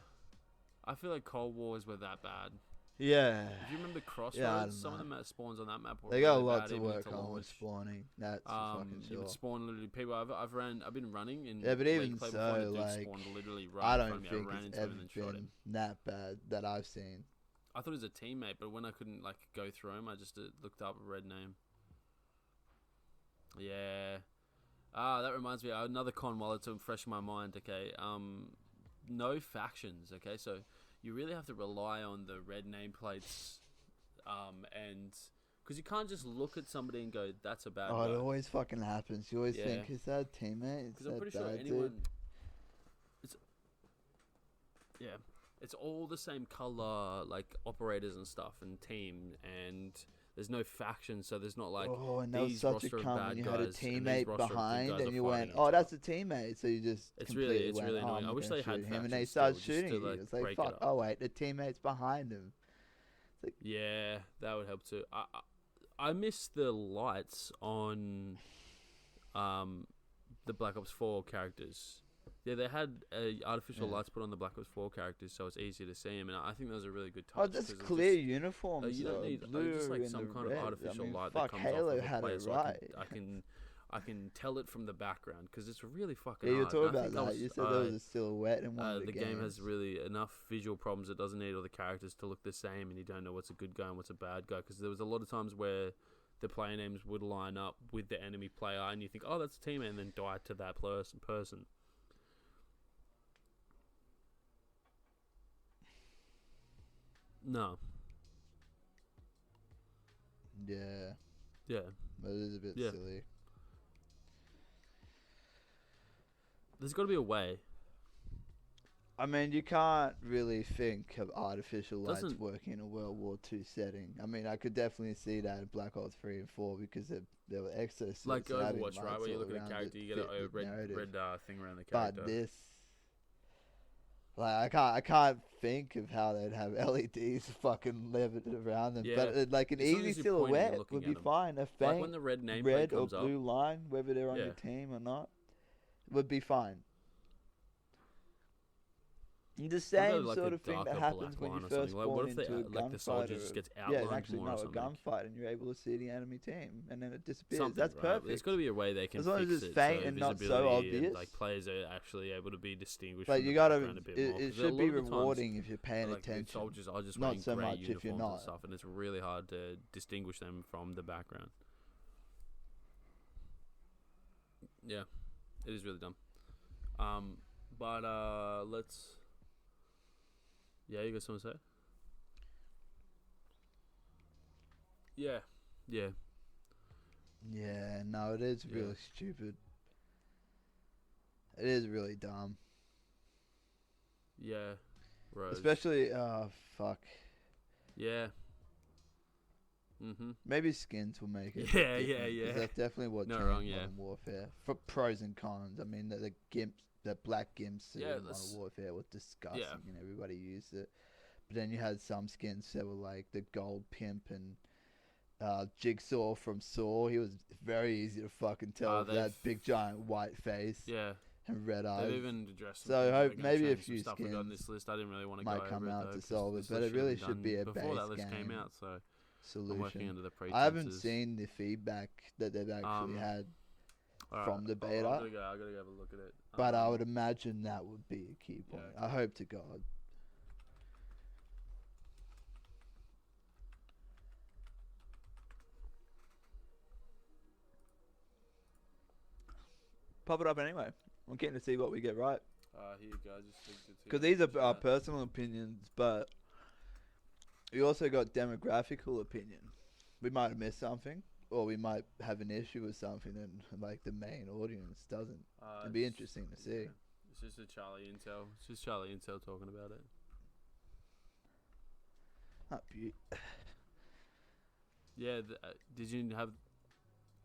feel like Cold Wars were that bad. Yeah. If you remember Crossroads, Yeah, some of the spawns on that map were They got a really lot bad to even work to on with launch. spawning. That's for fucking You sure. would spawn literally people. I've been running in Yeah, but League even play so, before, and a dude like, spawned literally right I in don't front of me. think I ran it's into him ever and then shot been him. that bad that I've seen. I thought it was a teammate, but when I couldn't like go through him, I just looked up a red name. Yeah. That reminds me another con while it's fresh in my mind. Okay. No factions. Okay, so you really have to rely on the red nameplates. And because you can't just look at somebody and go, "That's a bad Oh, guy." it always fucking happens. You always Yeah. think, is that a teammate? Is Because I'm that pretty sure bad anyone. It's all the same color, like operators and stuff, and team, and there's no faction, so there's not like Oh, and that was these such a roster of cunt bad when you had a guys and these teammate roster of good behind guys and are you fighting went, each oh, other. that's a teammate. So you just It's completely really went, annoying. oh, I I'm wish gonna they had shoot him, and they factions start still, just shooting to, you. like, It's like, break it fuck, up. oh wait, the teammate's behind him. Yeah, that would help too. I miss the lights on the Black Ops 4 characters. Yeah, they had artificial lights put on the Black Ops 4 characters, so it's easier to see them, and I think that was a really good touch. Oh, that's clear uniforms. You don't need blue just like and some the kind red. of artificial I mean, light fuck, that comes Halo off of a had player, it so right. I can tell it from the background because it's really fucking Yeah, you were hard. talking And I about think that. You said there was a silhouette in one of the the games. game has really enough visual problems. It doesn't need all the characters to look the same, and you don't know what's a good guy and what's a bad guy. Because there was a lot of times where the player names would line up with the enemy player, and you think, "Oh, that's a teammate," and then die to that person. No. Yeah, Yeah. but it is a bit Yeah. silly. There's got to be a way. I mean, you can't really think of artificial lights Doesn't- working in a World War II setting. I mean, I could definitely see that in Black Ops 3 and 4 because there were exosuits. Like and having Overwatch, right? lights Where you all look at a around character, that you get fit a the narrative. red thing around the character. But this, like, I can't think of how they'd have LEDs fucking levered around them. Yeah. But like an As long easy as you're pointing and silhouette looking would at be them. fine. A Like faint when the red nameplate red or comes up. blue line, whether they're on Yeah. your team or not, would be fine. The same like sort a of thing that darker happens black when you line or first something. Like, spawn what if they, into a like the soldier just gunfight. gets Yeah, outlined actually, more no, or a something? gunfight and you're able to see the enemy team and then it disappears. Something, That's right? perfect. There's got to be a way they can As long as fix it's it faint so and not so visibility and, obvious. like players are actually able to be distinguished. But from you the gotta, background a bit more. it 'Cause a should lot be of the times, rewarding if you're paying like, the attention. soldiers are just Not wearing so grey much if you're uniforms not. and stuff, and it's really hard to distinguish them from the background. Yeah, it is really dumb. But let's. Yeah, you got something to say? Yeah. Yeah, no, it is Yeah. really stupid. It is really dumb. Yeah. Rose. Especially, fuck. Yeah. Mhm. Maybe skins will make it. Yeah, different, yeah. 'cause that's definitely what Not changed wrong, yeah. Modern Warfare. For pros and cons, I mean, the gimps, the black gimps Yeah, in Modern Warfare was disgusting, Yeah. and everybody used it. But then you had some skins that were like the gold pimp and Jigsaw from Saw. He was very easy to fucking tell with that big giant white face Yeah. and red eyes. They've even addressed. So some hope things. They're gonna maybe a change some few stuff we got on skins this list. I didn't really want to go might over come it, out though, to 'cause solve it, this but list it really been should be done a before that base list came game out. So I'm working solution. under the I haven't pretenses. seen the feedback that they've actually had Alright, from the I beta. gotta go have a look at it. But I would imagine that would be a key point. Yeah. I hope to God. Pop it up anyway. I'm keen to see what we get right. Here you go. Just linked it to Because you. these are our personal opinions, but we also got demographical opinion. We might have missed something, or we might have an issue with something, and like the main audience doesn't. It'd be interesting to see. Yeah. It's just a Charlie Intel. It's just Charlie Intel talking about it. Yeah. Did you have?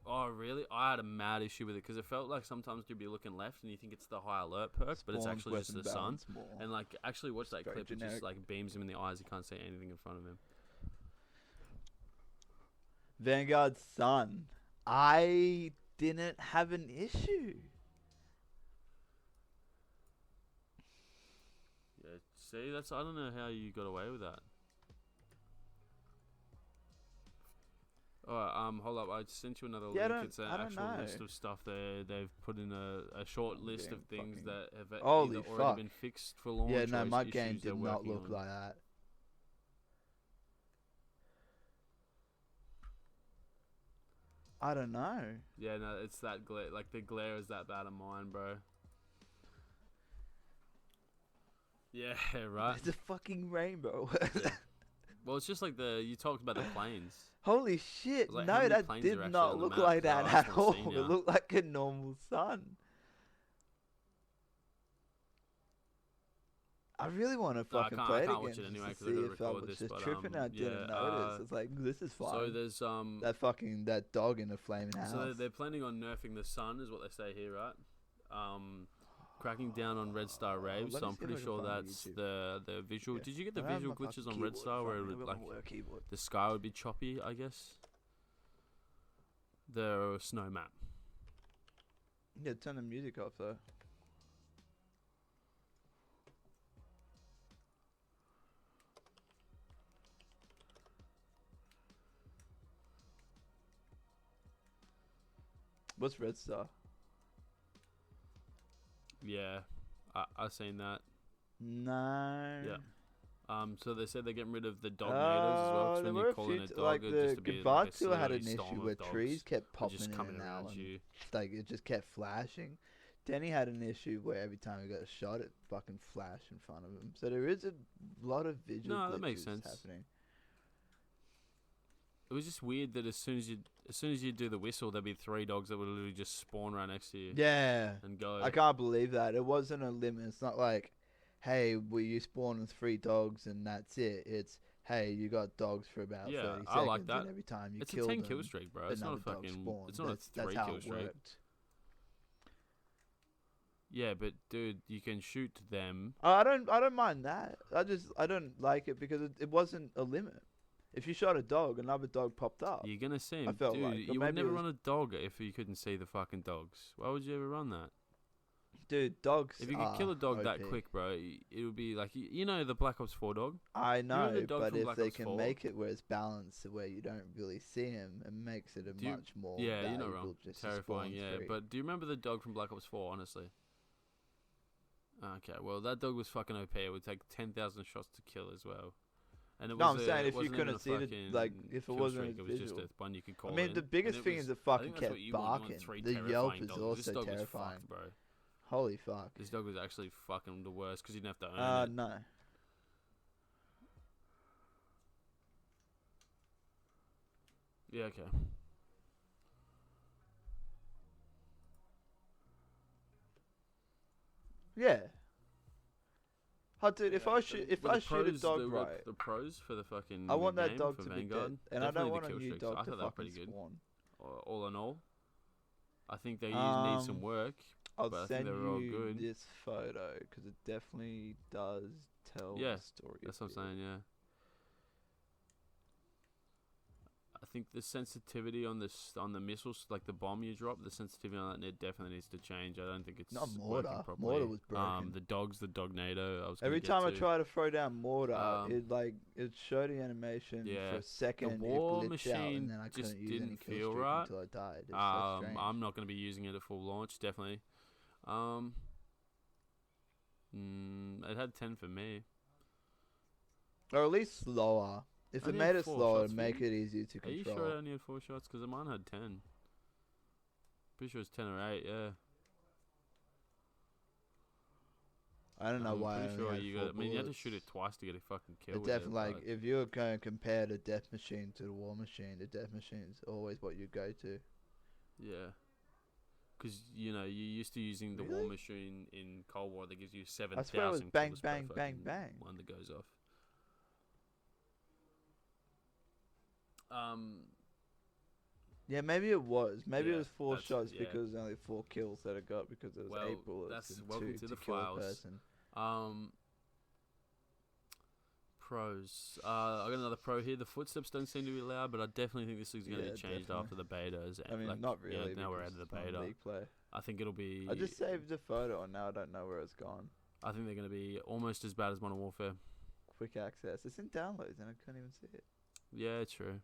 Oh, really? I had a mad issue with it because it felt like sometimes you'd be looking left and you think it's the high alert perk, but it's actually just the sun. And like, actually watch that clip. It just like beams him in the eyes. He can't see anything in front of him. Vanguard's sun. I didn't have an issue. Yeah. See, I don't know how you got away with that. Alright, hold up. I sent you another link. It's an actual list of stuff there. They've put in a short list of things that have either already been fixed for launch. Yeah, no, my issues game did not look on. like that. I don't know. Yeah, no, it's that glare. Like, the glare is that bad on mine, bro. Yeah, right? It's a fucking rainbow. Well, it's just like you talked about the planes. Holy shit! Like, no, that did not look like that at all. It looked like a normal sun. I really want to fucking play it again. I can't watch it anyway because I gotta record this. Just tripping, I didn't notice. It's like, this is fun. So there's that dog in the flaming house. So they're planning on nerfing the sun, is what they say here, right? Cracking down on Red Star Raves, so I'm pretty sure that's the visual. Yeah. Did you get the visual glitches on Red Star where it would, like, the sky would be choppy, I guess? The snow map. Yeah, turn the music off though. What's Red Star? Yeah, I seen that. No. Yeah. So they said they're getting rid of the dog natives as well. When you call in a dog, like just to be like a had an issue where trees kept popping in and out, you. Like it just kept flashing. Denny had an issue where every time he got a shot, it fucking flashed in front of him. So there is a lot of visual glitches that makes sense. Happening. It was just weird that as soon as you do the whistle, there'd be 3 dogs that would literally just spawn right next to you. Yeah. And go. I can't believe that. It wasn't a limit. It's not like, hey, you spawn with 3 dogs and that's it. It's, hey, you got dogs for about 30 seconds. I like that. And every time you kill them, it's a 10 kill streak, bro. It's not a fucking. It's not a 3 kill streak. Worked. Yeah, but dude, you can shoot them. I don't mind that. I don't like it because it wasn't a limit. If you shot a dog, another dog popped up. You're gonna see him. I felt dude, like, you would never run a dog if you couldn't see the fucking dogs. Why would you ever run that? Dude, dogs. If you could kill a dog that quick, bro, it would be like the Black Ops 4 dog. I know, but if they can make it where it's balanced, where you don't really see him, it makes it much more. Yeah, you're not wrong. Terrifying, yeah. But do you remember the dog from Black Ops 4? Honestly. Okay, well that dog was fucking OP. It would take 10,000 shots to kill as well. And it I'm saying if you couldn't see it, like if it wasn't it was just a one you could call. I mean, the biggest thing is it fucking kept barking. The yelp is also terrifying. Fucked, bro. Holy fuck! This dog was actually fucking the worst because you didn't have to own it. No. Yeah. Okay. Yeah. Oh, dude, if I shoot a dog right, the pros for the fucking. I want that dog to Vanguard, be dead, and I don't want a new dog to fucking spawn. All in all, I think they need some work. I'll send you this photo because it definitely does tell the story. That's what I'm saying. Yeah. I think the sensitivity on the missiles, like the bomb you drop, the sensitivity on that definitely needs to change. I don't think it's not mortar. Properly. Mortar was broken. The dog NATO. Every time I try to throw down mortar, it showed the animation for a second. The war it machine out, and then I just use didn't feel right until I died. It's so I'm not going to be using it at full launch. Definitely. It had 10 for me. Or at least slower. If it made it slower, it'd make it easier to control. Are you sure I only had 4 shots? Because mine had 10. Pretty sure it's 10 or 8, yeah. I don't know I'm why. pretty sure you got. I mean, you had to shoot it twice to get a fucking kill. It with definitely, it, like, if you're going to compare the Death Machine to the War Machine, the Death Machine is always what you go to. Yeah. Because, you know, you're used to using the War Machine in Cold War that gives you 7,000 I swear it was bang, bang, bang, bang. One that goes off. Yeah, maybe it was. Maybe it Yeah, was 4 that's- shots yeah. because only 4 kills that it got because it was 8 bullets that's and welcome 2 to the kill a files. person. Pros. I got another pro here. The footsteps don't seem to be loud, but I definitely think this is going to be changed definitely. after the betas. I mean, like, not really. Yeah, now we're out because of the it's not beta. League play. I think it'll be. I just saved the photo and now I don't know where it's gone. I think they're going to be almost as bad as Modern Warfare. Quick access. It's in downloads and I couldn't even see it. Yeah, true.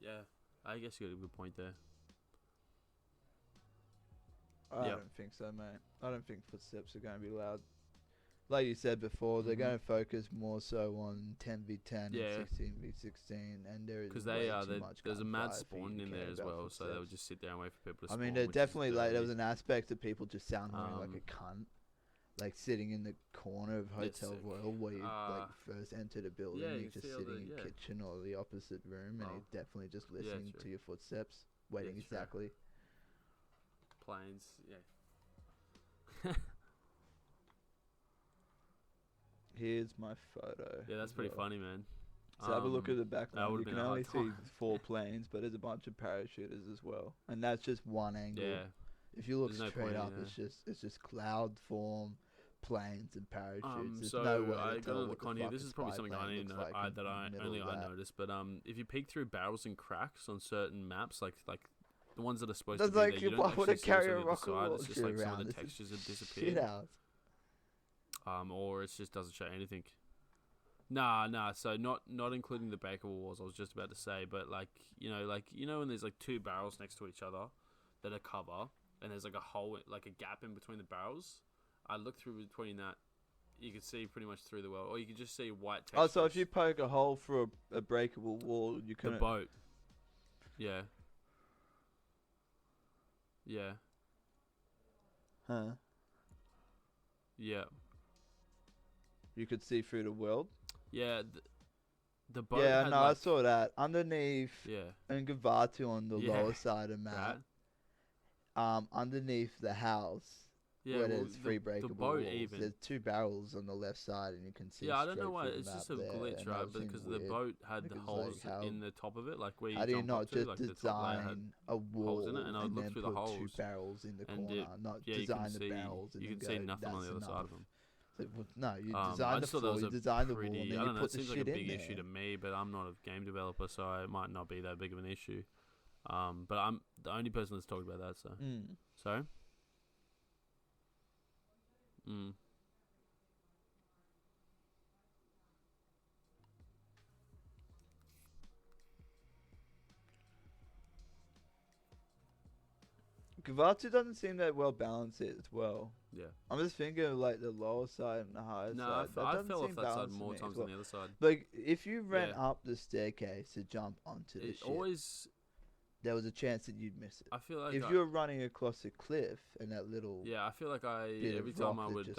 Yeah, I guess you got a good point there. I don't think so, mate. I don't think footsteps are going to be loud. Like you said before, they're going to focus more so on 10v10 and 16v16, and there is because there's a mad spawn in there as well, so they'll just sit there and wait for people to spawn. I mean, there definitely there was an aspect of people just sounding like a cunt, like sitting in the corner of Hotel Royal where you like first enter the building, you're just sitting in the kitchen or the opposite room, and you're definitely just listening to your footsteps, waiting exactly. Planes, yeah. Here's my photo. Yeah, that's pretty funny, man. So have a look at the background. You can only see time. 4 planes, but there's a bunch of parachuters as well, and that's just one angle. Yeah. If you look There's no straight point, up, yeah. it's just cloud form, planes and parachutes. There's So no way I to got tell another what the con here. fuck This a is probably spy something plane I didn't looks know. like I in the middle of that. noticed. But if you peek through barrels and cracks on certain maps, like the ones that are supposed That's to be like, there, you why don't would actually it see carry what's a on the rocket other side. It's just like some launcher of the around? textures have Shit disappeared. out. Or it just doesn't show anything. Nah. So not including the breakable walls. I was just about to say, but like you know when there's like 2 barrels next to each other that are cover, and there's like a hole, like a gap in between the barrels. I looked through between that. You could see pretty much through the world, or you could just see white textures. Oh, so if you poke a hole through a breakable wall, you can. The boat. Yeah. Yeah. Huh. Yeah. You could see through the world. Yeah. The boat. Yeah, had no, I saw that underneath. Yeah. And Gavatu on the lower side of map. Right. Underneath the house. Yeah, where there's 3 breakable boat walls. even. There's 2 barrels on the left side, and you can see. Yeah, I don't know why. straight through It's the just a map there, glitch, and right? that seemed Because weird. the boat had the Because, holes like, in the top of it, like where you How do you jump not up to, just like the top layer had design a wall holes in it, and I would look then through the put holes, 2 barrels in the and corner, it, not yeah, you design can the see barrels and you then can see go, nothing on the "That's other side enough." of them. So, no, you I design the just thought that floor, was you a design the wall, pretty. and then I you don't know. put It the seems like shit a in big there. issue to me, but I'm not a game developer, so it might not be that big of an issue. But I'm the only person that's talked about that. So, sorry. Gavatu doesn't seem that well balanced as well. Yeah. I'm just thinking of like the lower side and the higher No, side. I fell off that side more times than the other side. Like if you ran up the staircase to jump onto the ship, there was a chance that you'd miss it. I feel like if you were running across a cliff and that little I feel like every time I would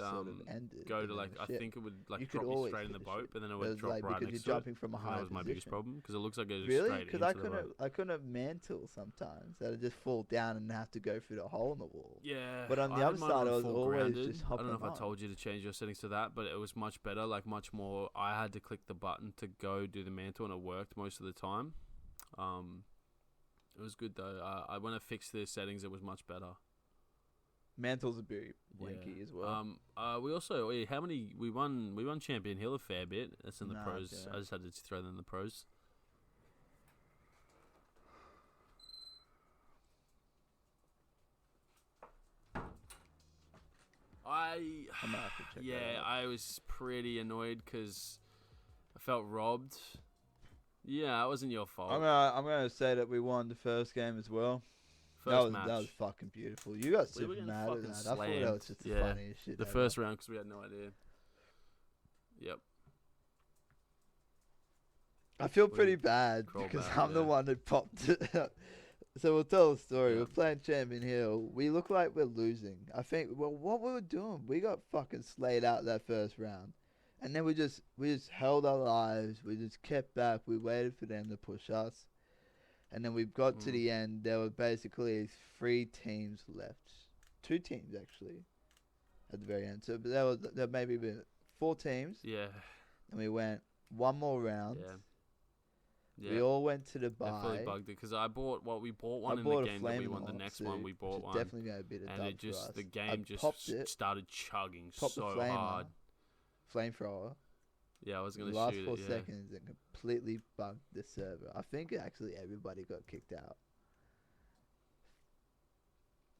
go to like I think it would like drop me straight in the boat, but then it would drop right next to it. Because you're jumping from a high That was my biggest problem because it looks like it really? straight into the boat. I couldn't mantle sometimes. I'd just fall down and have to go through the hole in the wall. Yeah, but on the other side, I was always just hopping. I don't know if I told you to change your settings to that, but it was much better, like much more. I had to click the button to go do the mantle, and it worked most of the time. It was good though. When I fixed the settings, it was much better. Mantles are very wanky as well. We also we won Champion Hill a fair bit. That's in the pros. Yeah. I just had to throw them in the pros. I was pretty annoyed because I felt robbed. Yeah, that wasn't your fault. I'm gonna say that we won the first game as well. First match. That was fucking beautiful. You got super mad at that. I thought that was just the funniest shit. The first round because we had no idea. Yep. I feel pretty bad because I'm the one that popped So we'll tell the story. Yeah. We're playing Champion Hill. We look like we're losing. I think. Well, what we were doing, we got fucking slayed out that first round, and then we just held our lives. We just kept back. We waited for them to push us, and then we got to the end. There were basically 3 teams left, 2 teams actually, at the very end. So there maybe been 4 teams. Yeah. And we went one more round. Yeah. We all went to the I buy. fully bugged it because we bought one in the game that we won. The next one we bought one, definitely got a bit of and dub it just for us. the game just started chugging so hard. Flamethrower. Yeah, I was gonna last shoot 4 it. Yeah. seconds and completely bugged the server. I think actually everybody got kicked out.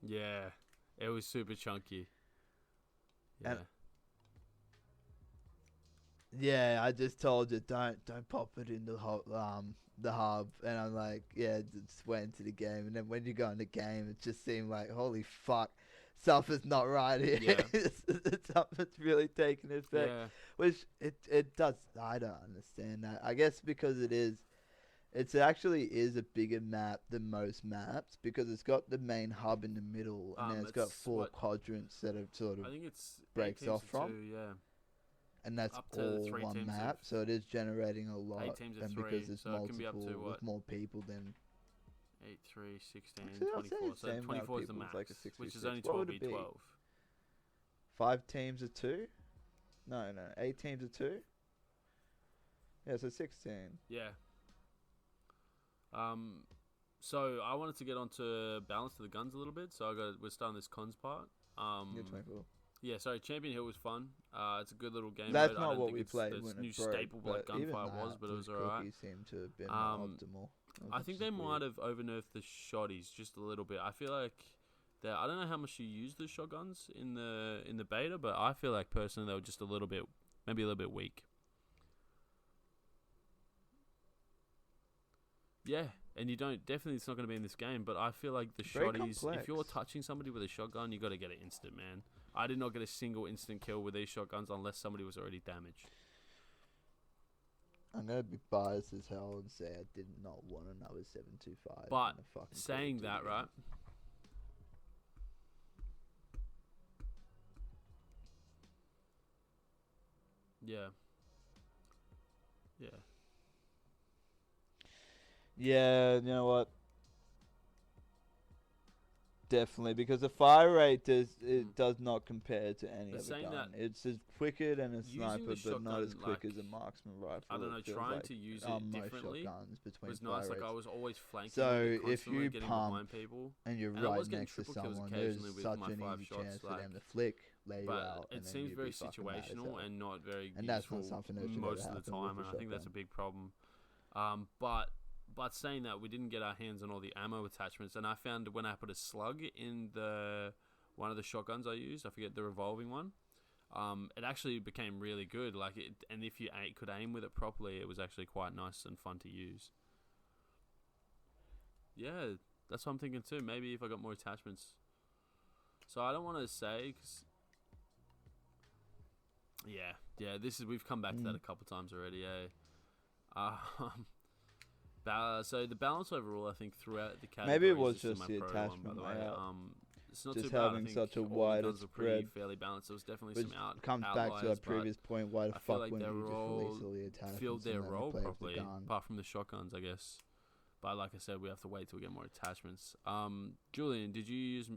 Yeah, it was super chunky. Yeah. And yeah, I just told you don't pop it in the hub, and I'm like, yeah, just went into the game, and then when you go in the game, it just seemed like, holy fuck, something's not right here. Yeah. Something's really taking effect. Yeah. Which it does. I don't understand that. I guess because it actually is a bigger map than most maps because it's got the main hub in the middle, and then it's got 4 quadrants that it sort of I think it's breaks off from. 2, yeah. And that's Up to all 3 one teams map, so it is generating a lot. 8 teams of and 3, because it's so it can be up multiple to what? with more people than 8, 3, 16, Actually, I'd say 24. the So same amount of 24 is the people, max, it's like a which is 66. only What would 12 it v be? 12. 5 teams of 2? No, 8 teams of 2? Yeah, so 16. Yeah. So I wanted to get onto balance to the guns a little bit. So we're starting this cons part. You're 24. Yeah, sorry, Champion Hill was fun. It's a good little game. That's mode. not I don't what think we it's played the when new it broke, staple like but even gunfire was, that, but it was the alright. cookies seem to have been more optimal. I think they might have over-nerfed the shotties just a little bit. I feel like I don't know how much you use the shotguns in the beta, but I feel like personally they were just maybe a little bit weak. Yeah, and definitely it's not going to be in this game, but I feel like the Very shotties, complex. if you're touching somebody with a shotgun, you got to get it instant, man. I did not get a single instant kill with these shotguns unless somebody was already damaged. I'm going to be biased as hell and say I did not want another 725. But in a fucking saying Call of that, Duty right? Yeah. Yeah. Yeah, you know what? Definitely, because the fire rate does not compare to any But other saying gun. that, It's as quicker than a using sniper, the but not shotgun, as quick like, as a marksman rifle. I don't know, it feels trying like to use it most differently shotguns between was fire nice. Like rates. I was always flanking, So if constantly you getting pump behind people, and you're and I right was getting next to triple kills someone, there's occasionally with such my an 5 easy shots, chance for like, them to flick, lay you out, but and it then seems you'd very be fucking mad as situational hell. and not very And that's not useful something that should most ever of the happen with time, a and I think that's a shotgun. big problem. But saying that, we didn't get our hands on all the ammo attachments, and I found when I put a slug in one of the shotguns I used, I forget the revolving one, it actually became really good. Like and if you could aim with it properly, it was actually quite nice and fun to use. Yeah, that's what I'm thinking too. Maybe if I got more attachments. So I don't want to say, cause yeah, we've come back to that a couple times already. So the balance overall, I think throughout the categories, Maybe it was this is just my the pro one, attachment by the way. layout. It's not Just too bad. I having think such a all the wider guns were pretty spread, fairly balanced. There was definitely which some comes back to our outliers, previous point. Why the I feel fuck like wouldn't they you were just all release all the attachments filled their and let me role play with the properly, gun? apart from the shotguns, I guess. But like I said, we have to wait till we get more attachments. Julian, did you use?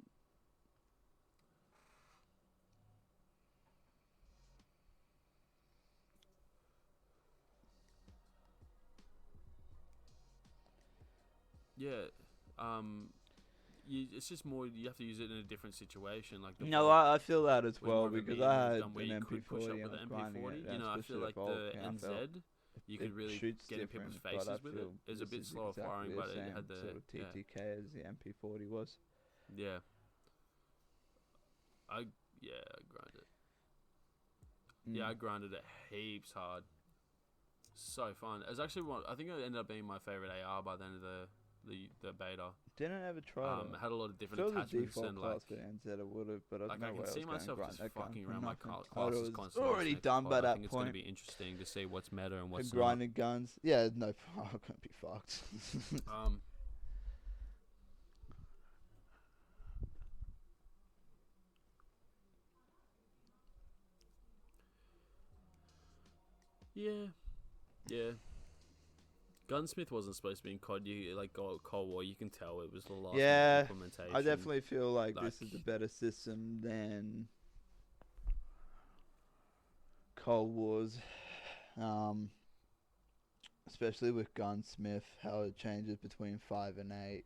Yeah, it's just more. You have to use it in a different situation. Like No, I feel that as was more well of a because medium I had gun where an you could push up MP40 with and the I was grinding MP40. it. You know, I feel like the NZ, you could really get in people's faces with it. It was a bit slower firing, but it had the sort of TTK as the MP40 was. yeah. I grinded it. Yeah, I grinded it heaps hard. So fun. It was actually I think it ended up being my favorite AR by the end of the beta. Didn't ever try it. It had a lot of different Still the attachments default and class like for NZ I would have, but I I don't know can where see I was going myself grind just that gun fucking for around my nothing. classes It was constantly. already next done pod. by I that think it's going to point. be interesting to see what's meta and what's And grinding guns. Yeah, no, I'm gonna be fucked. not. Yeah, yeah. Gunsmith wasn't supposed to be in COD. You like Cold War. You can tell it was the last minute implementation. I definitely feel like this is a better system than Cold Wars. Especially with Gunsmith, how it changes between 5 and 8.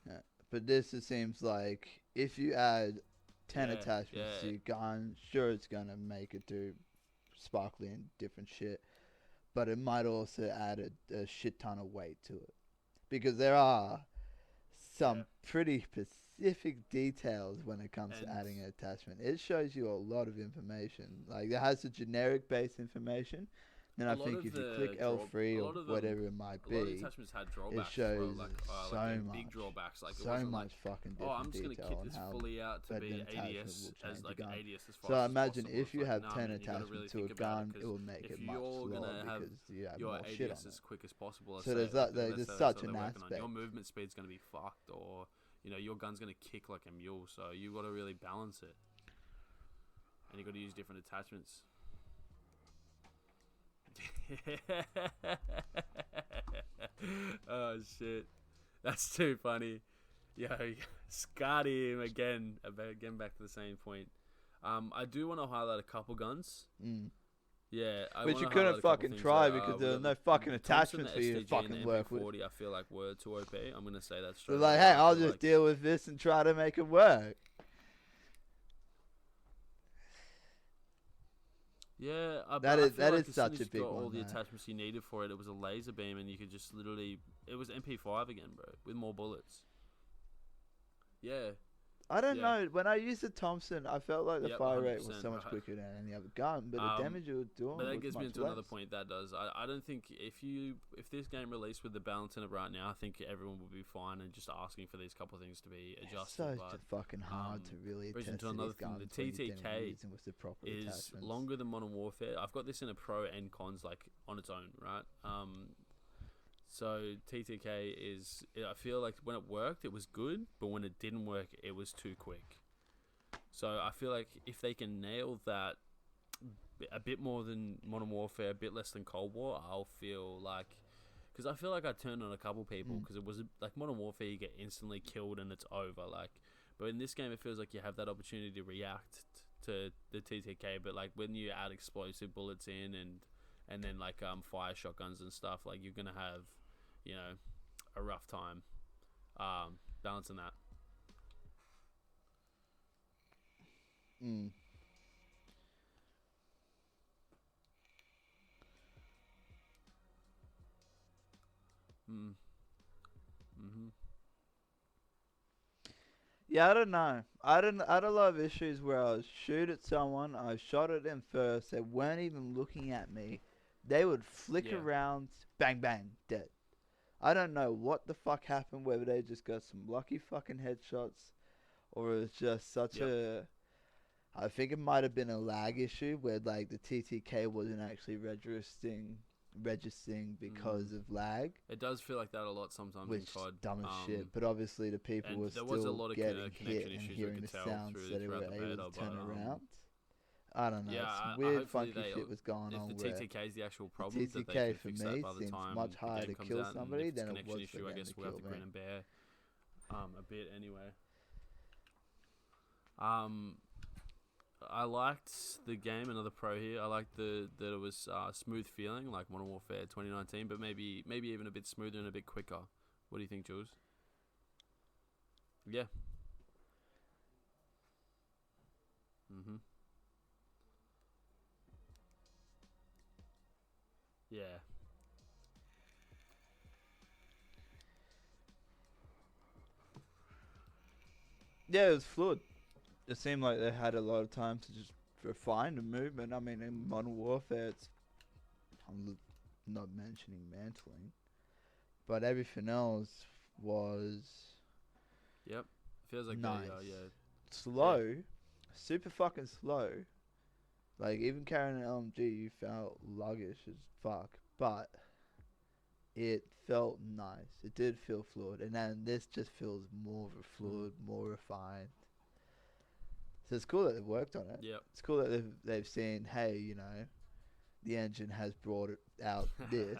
Yeah. But this, it seems like if you add 10 attachments to your gun, sure, it's going to make it do sparkly and different shit. But it might also add a shit ton of weight to it. Because there are some pretty specific details when it comes to adding an attachment. It shows you a lot of information. Like, it has the generic base information. Then I think if you click L3 or whatever it might be, a lot of the attachments had drawbacks. It shows big drawbacks. Like, so much fucking different I'm just gonna kit this fully out to be ADS as like ADS as far so as imagine possible. if you have 10 attachments to a gun, it will make it much slower because you have your more shit on ADS it. as quick as possible. So there's such an aspect. Your movement speed's gonna be fucked, or your gun's gonna kick like a mule. So you got to really balance it, and you got to use different attachments. Oh shit, that's too funny. Yo, Scotty again back to the same point. I do want to highlight a couple guns. Yeah, but you couldn't fucking try because there were no fucking attachments for you to fucking work with. I feel like were too OP. I'm gonna say that straight. Like, hey, I'll just deal with this and try to make it work. Yeah, that is such a big one. All the attachments you needed for it. It was a laser beam, and you could just literally. It was MP5 again, bro, with more bullets. Yeah. I don't know. When I used the Thompson, I felt like the fire rate was so much quicker than any other gun, but the damage it was doing. But that gets me into another point. That does. I don't think if this game released with the balance in it right now, I think everyone would be fine and just asking for these couple of things to be adjusted. It's so fucking hard to really test to another thing. The TTK is longer than Modern Warfare. I've got this in a pro and cons like on its own, right? So TTK is, I feel like when it worked, it was good, but when it didn't work, it was too quick. So I feel like if they can nail that a bit more than Modern Warfare, a bit less than Cold War, I'll feel like, because I feel like I turned on a couple people because it was like Modern Warfare, you get instantly killed and it's over. Like, but in this game, it feels like you have that opportunity to react to the TTK. But like when you add explosive bullets in and then like fire shotguns and stuff, like you're gonna have a rough time balancing that. Yeah, I don't know. I had a lot of issues where I would shoot at someone, I shot at them first, they weren't even looking at me. They would flick around, bang, bang, dead. I don't know what the fuck happened, whether they just got some lucky fucking headshots, or it was just such a... I think it might have been a lag issue, where like the TTK wasn't actually registering because of lag. It does feel like that a lot sometimes in COD. Dumb as shit, but obviously the people were still getting hit and hearing the sounds that they were able to turn around. I don't know. Some weird funky shit was going on. If the TTK is the actual problem, the TTK for me seems much harder to kill somebody than it was for them I guess to we'll have kill to me. grin and bear a bit anyway. I liked the game. Another pro here. I liked that it was smooth feeling like Modern Warfare 2019, but maybe even a bit smoother and a bit quicker. What do you think, Jules? Yeah. Yeah. Yeah, it was fluid. It seemed like they had a lot of time to just refine the movement. I mean, in Modern Warfare, I'm not mentioning mantling, but everything else was... Yep. Feels like nice. Yeah. Slow. Super fucking slow. Like, even carrying an LMG, you felt sluggish as fuck. But it felt nice. It did feel fluid. And then this just feels more fluid, more refined. So it's cool that they've worked on it. Yep. It's cool that they've seen, hey, you know, the engine has brought it out this.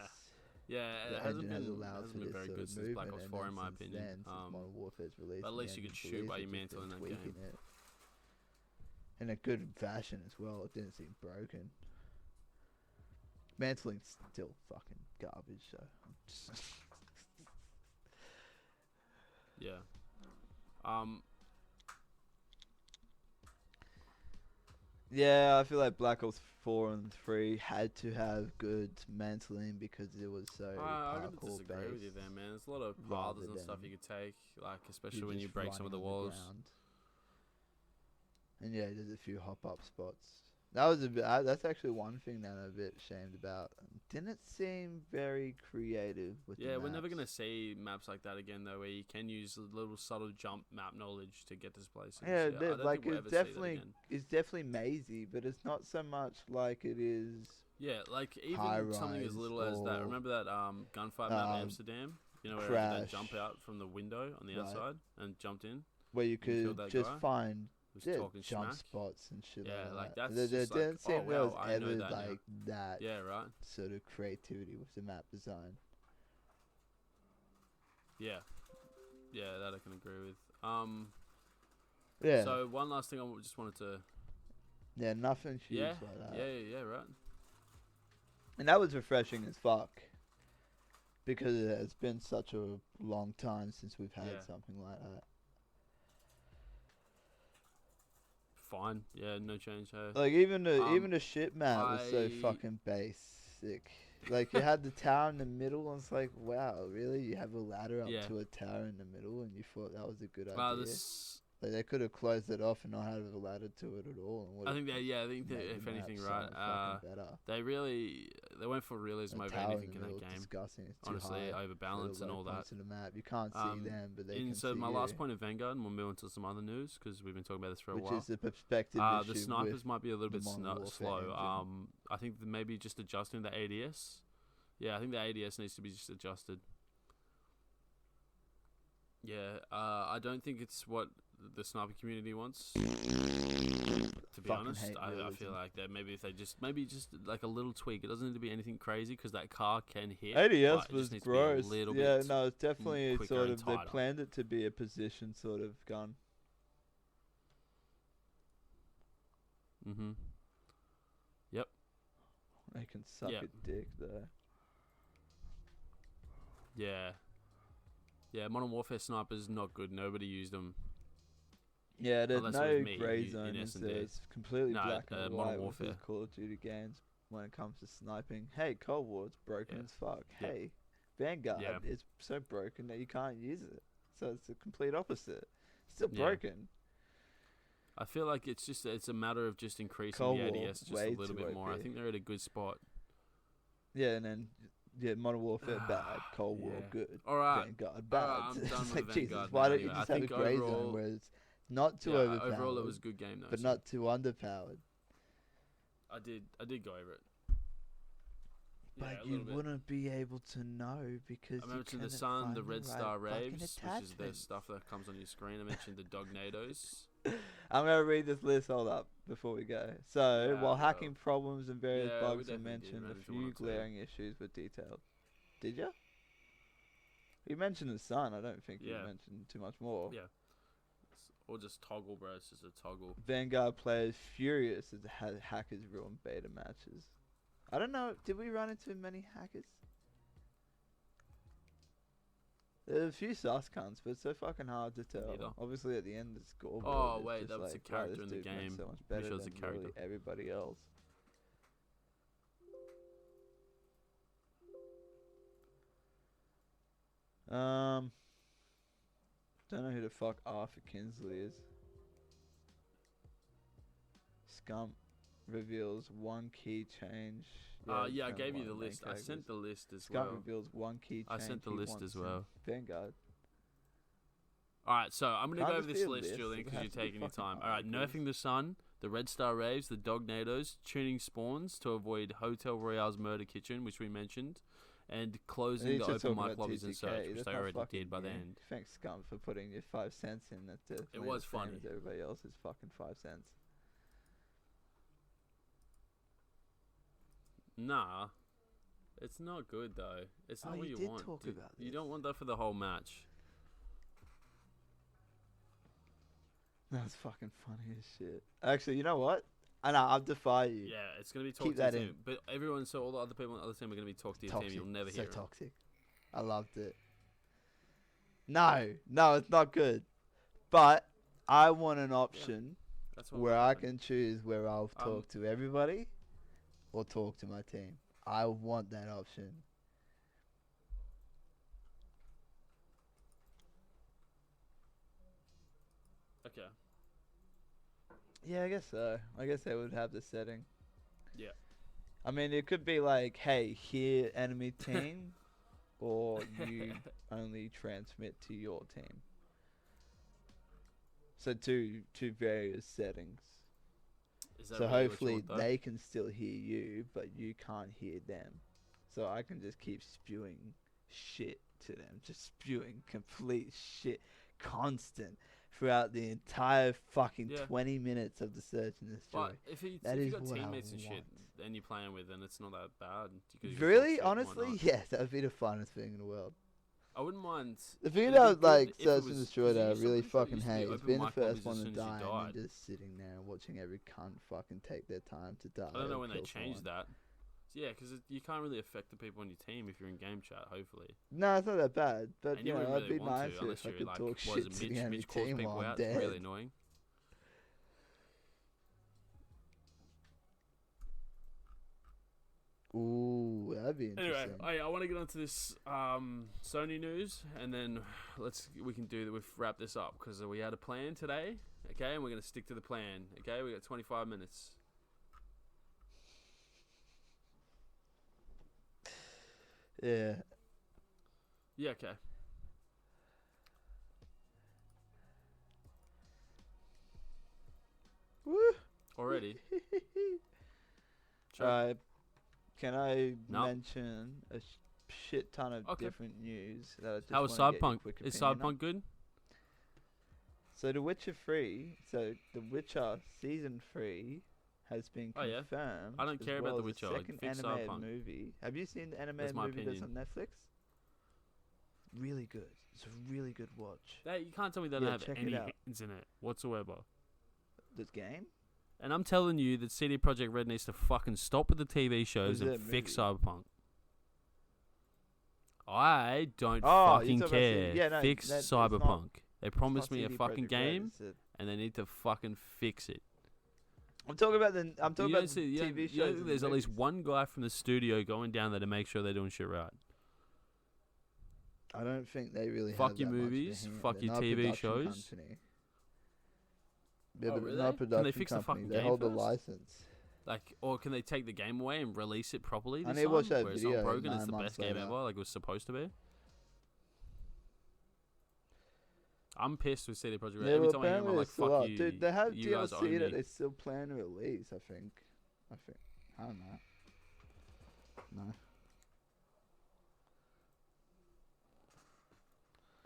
Yeah, The it hasn't engine has been, allowed hasn't for been this very sort good of since Black Ops movement, 4, in and my since opinion. then, since Modern Warfare's released, But at least you could shoot by your mantle in that game. It. In a good fashion as well. It didn't seem broken. Mantling's still fucking garbage, so I'm just Yeah. Yeah, I feel like Black Ops 4 and 3 had to have good mantling because it was so I gotta parkour disagree based. with you there, man. There's a lot of rather paths and stuff than you could take, like especially You're when you just break some of the running on walls. ground. And yeah, there's a few hop up spots. That was a bit. That's actually one thing that I'm a bit ashamed about. Didn't seem very creative with. Yeah, the we're never maps. gonna see maps like that again, though, where you can use a little subtle jump map knowledge to get to places. Yeah, I don't like think we'll it's ever see that definitely again. it's definitely mazy, but it's not so much like it is. Yeah, like even High something as rise little as that. or, Remember that gunfight map in Amsterdam? You know, where I did that Crash. jump out from the window on the Right. outside and jumped in. Where you killed could that just guy? find Was yeah, talking jump smack. spots and shit Yeah, like like that. that's There just didn't like, seem oh, there was wow, I know ever that now. like that Yeah, right. sort of creativity with the map design. Yeah, yeah, that I can agree with. Yeah. So one last thing I just wanted to. Yeah, nothing huge Yeah, like that. yeah, right. And that was refreshing as fuck. Because it's been such a long time since we've had Yeah. something like that. Fine. Yeah, no change. Hey. Like even the ship map was so I- fucking basic. Like you had the tower in the middle, and it's like, wow, really? You have a ladder up Yeah. to a tower in the middle, and you thought that was a good idea? This. Like they could have closed it off and not had a ladder to it at all. And I think that. Yeah, I think that made if the map anything, so right. fucking better. They went for realism A over tower anything in in the that middle is game. disgusting. It's too Honestly, high. overbalance and all that. Points in the map. You can't see them, but they can So see my you, last point of Vanguard, and we'll move on to some other news because we've been talking about this for a which while. is the perspective issue The snipers with might be a little the bit Modern Warfare slow. engine. I think that maybe just adjusting the ADS. Yeah, I think the ADS needs to be just adjusted. Yeah, I don't think it's what the sniper community wants. To be Fucking honest, hate I realism. feel like that maybe if they just like a little tweak. It doesn't need to be anything crazy because that car can hit. ADS but it just was needs to be a gross. little Yeah, bit no, it's definitely quicker sort and of. They tighter. planned it to be a position sort of gun. Mm-hmm. Yep. They can suck Yeah. a dick though. Yeah. Yeah, Modern Warfare snipers not good. Nobody used them. Yeah, there's Unless it no was me grey in zone. Is S&D. there? It's completely No, black and Modern white with Warfare. the Call of Duty games when it comes to sniping. Hey, Cold War, it's broken Yeah. as fuck. Yeah. Hey, Vanguard, Yeah. it's so broken that you can't use it. So it's the complete opposite. Still Yeah. broken. I feel like it's a matter of just increasing Cold the War, ADS just a way little too bit more. I OP. think they're at a good spot. Yeah, and then Modern Warfare bad, Cold War Yeah. good, All right. Vanguard bad. I'm done It's with like the Jesus, Vanguard why now don't you anyway. just I have a think grey overall- zone where it's not too Yeah, overpowered, overall it was a good game though. but so not too underpowered. I did go over it. But Yeah, a you little bit. wouldn't be able to know because I you mentioned the couldn't sun, find the Red right Star fucking Raves, which is the attachment. stuff that comes on your screen. I mentioned the Dognados. I'm gonna read this list all up before we go. So, Yeah, while yeah. hacking problems and various Yeah, we bugs are definitely did mentioned, run a into one or few two. glaring issues were detailed. Did you? You mentioned the sun. I don't think you Yeah. mentioned too much more. Yeah. Or just toggle, bro. It's just a toggle. Vanguard players furious as hackers ruin beta matches. I don't know. Did we run into many hackers? There's a few sus cunts, but it's so fucking hard to tell. Neither. Obviously, at the end of the scoreboard. Oh, it's wait, just that was a like, wow, character this in the dude makes game. So much Pretty better sure it's a than literally character. everybody else. Don't know who the fuck Arthur Kinsley is. Scump reveals one key change. Yeah, I from gave you one the of main list. I sent characters. the list as Scump well. reveals one key change. I sent the he list wants as in well. Vanguard. Alright, so I'm going to Can't go over just this be a list, list, Julian, it because has you're to be taking your fucking time. Alright, articles. nerfing the sun, the Red Star Raves, the Dognados, tuning spawns to avoid Hotel Royale's murder kitchen, which we mentioned, and We closing need the to open talk mic about lobbies and TTK. search, which That's they not already fucking did by the new. end. Thanks, Scum, for putting your 5 cents in. That's definitely was the same funny. as everybody else's fucking 5 cents. Nah, it's not good though. It's not what you you did want. talk about You this. don't want that for the whole match. That's fucking funny as shit. Actually, you know what? I know, I'll defy you. Yeah, it's gonna be talk Keep to your that team, in. but everyone, so all the other people on the other team are gonna be talk to your Toxic. team. You'll never so hear it. toxic. I loved it. No, it's not good. But I want an option That's what where I'm I saying. can choose where I'll talk to everybody or talk to my team. I want that option. Okay. Yeah, I guess so. I guess they would have the setting. Yeah. I mean, it could be like, hey, here, enemy team, or you only transmit to your team. So two various settings. Is that So really what you hopefully want, though? they can still hear you, but you can't hear them. So I can just keep spewing shit to them, just spewing complete shit, constant, throughout the entire fucking Yeah. 20 minutes of the search and destroy. But if you That if you is got what I teammates and shit, want. and you're playing with, then it's not that bad. You can Really? talk shit, why Honestly? not? Yes, that would be the funnest thing in the world. I wouldn't mind. The thing It'd be about good like if it Search and was- Destroy 'cause that I you used to- really I'm pretty sure it fucking used to be hate is open being the mic first lobbies one as to soon as you die and died. then just sitting there and watching every cunt fucking take their time to die. I don't know or when they kill changed someone. that. Yeah, because you can't really affect the people on your team if you're in game chat. Hopefully, No, it's not that bad. But and you you know, wouldn't I'd really be want nice to unless if I you're could like, talk what is shit it, to the Mitch? enemy Mitch calls team people while I'm out. It's dead. really annoying. Ooh, that'd be Anyway, interesting. I want to get onto this Sony news, and then we can wrap this up because we had a plan today, okay, and we're gonna stick to the plan, okay. We got 25 minutes. Yeah. Yeah, okay. Woo. Already. Sure. Alright. Can I Nope. mention a shit ton of Okay. different news that I just How was wanna get your Cyberpunk? quick Is opinion on? Cyberpunk good? So The Witcher 3, so The Witcher Season 3 has been Oh, yeah? confirmed. I don't as care about well The as Witcher, a like, second fix animated Cyberpunk. movie. Have you seen the animated my movie that's on opinion. Netflix? Really good. It's a really good watch. You can't tell me they Yeah, don't have check it any out. hands in it whatsoever. This game? And I'm telling you that CD Projekt Red needs to fucking stop with the TV shows Is and it a fix movie? Cyberpunk. I don't Oh, you're fucking talking about CD care. yeah, no, fix that- it's not- Cyberpunk. They It's promised not me a CD fucking Projekt Red, game, it's a- and they need to fucking fix it. I'm talking about the. I'm talking You about don't see, the you don't- TV you shows. don't and think the there's at least movies. one guy from the studio going down there to make sure they're doing shit right. I don't think they really Fuck have your that much of a movies, hand. fuck They're your not a TV production shows. company. Oh, Yeah, but really? they're not a Can they production fix the company. fucking They game hold the first? license. Like, or can they take the game away and release it properly? I This need to watch time, that where it's video not broken, 9 it's the months best game later. ever, like it was supposed to be. I'm pissed with CD Projekt Red. Yeah, Every well, time I hear them, I'm apparently like, it's still fuck up. you. Dude, they have you guys DLC owe that me. they still plan to release, I think. I don't know. No.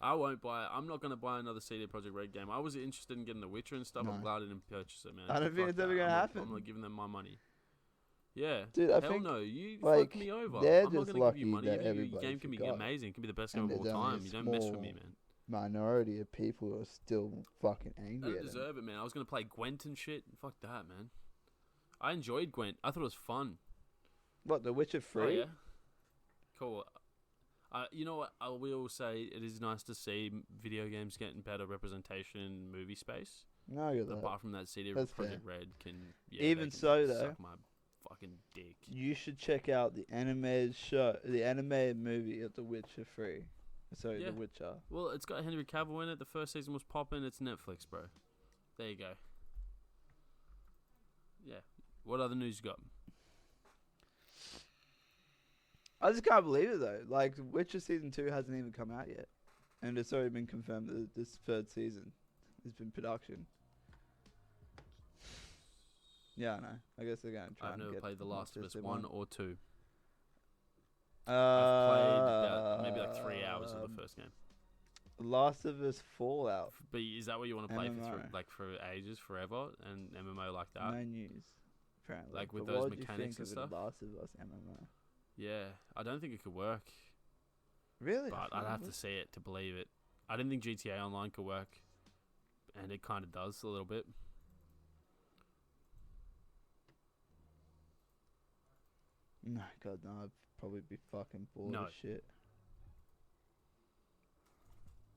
I won't buy it. I'm not going to buy another CD Projekt Red game. I was interested in getting The Witcher and stuff. I'm No. glad I didn't purchase it, man. I don't think Fuck it's ever that. gonna I'm not- happen. I'm not giving them my money. Yeah. Dude, I Hell think no. You like, fucked me over. they're I'm not just going to give you lucky money. that Your everybody game can be forgot. amazing. It can be the best game And of all there's only a time. You don't mess with me, small man. minority of people who are still fucking I angry don't at them. deserve it, man. I was going to play Gwent and shit. Fuck that, man. I enjoyed Gwent. I thought it was fun. What, The Witcher 3? Oh, yeah. Cool. You know what? I will say it is nice to see video games getting better representation in movie space. No, you're that. Apart from that, CD That's Projekt fair. Red can. Yeah, Even they can so, though, suck my fucking dick. You should check out the animated show, the animated movie of The Witcher 3. Sorry, Yeah. The Witcher. Well, it's got Henry Cavill in it. The first season was popping. It's Netflix, bro. There you go. Yeah. What other news you got? I just can't believe it though. Like, Witcher season 2 hasn't even come out yet, and it's already been confirmed that this third season has been production. Yeah, I know. I guess they're going to try I've and never get played The as much Last of as Us they 1 want. or 2. Uh, Last of Us Fallout. But is that what you want to play MMO. for ages, forever, and MMO like that? No news, apparently. Like with But those what would mechanics you and think of stuff? a Last of Us MMO? Yeah, I don't think it could work, Really? but I'd have to see it to believe it. I didn't think GTA Online could work, and it kind of does a little bit. No, God, no. I'd probably be fucking bored No. as shit.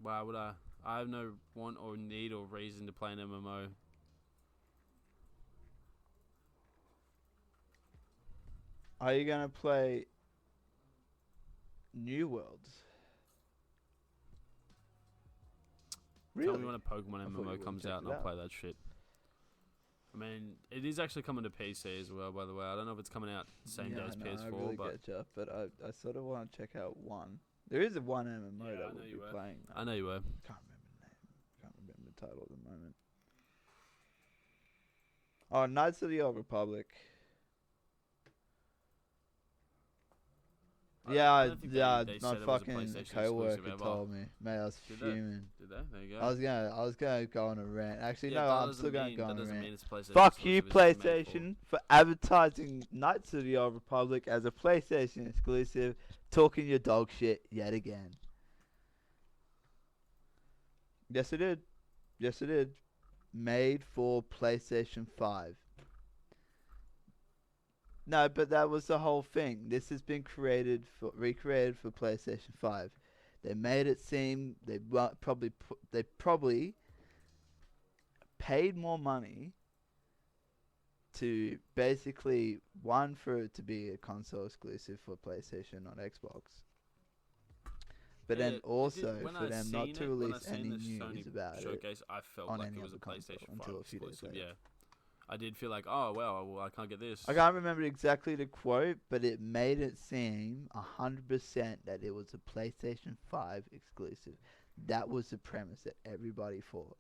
Why would I? I have no want or need or reason to play an MMO. Are you gonna play New Worlds? Really? Tell me when a Pokemon I thought you MMO would've comes checked out and it I'll out. play that shit. I mean, it is actually coming to PC as well, by the way. I don't know if it's coming out the same day as PS4, I really but get you, but I sort of want to check out one. There is a one MMO Yeah, I that know we'll be you were. playing. I know you were. Can't remember the name. Can't remember the title at the moment. Oh, Knights of the Old Republic. I don't think Yeah, they my said it was a fucking PlayStation coworker exclusive ever. told me. Mate, I was Did they? fuming. Did they? There you go. I was gonna go on a rant. Actually, Yeah, no, that I'm doesn't still gonna mean- go that on a doesn't rant. mean it's PlayStation Fuck you, exclusive, it's made PlayStation, for advertising Knights of the Old Republic as a PlayStation exclusive, talking your dog shit yet again. Yes, it did. Yes, it did. Made for PlayStation 5. No, but that was the whole thing. This has been recreated for PlayStation 5. They made it seem they probably paid more money to basically for it to be a console exclusive for PlayStation on Xbox, but Yeah, then it also did- when for I them not seen to it- when I release seen any the news Sony about it. showcase, I felt on like any it was a other console PlayStation 5 until a few days exclusive. later. Yeah, I did feel like, oh well, I can't get this. I can't remember exactly the quote, but it made it seem 100% that it was a PlayStation 5 exclusive. That was the premise that everybody thought.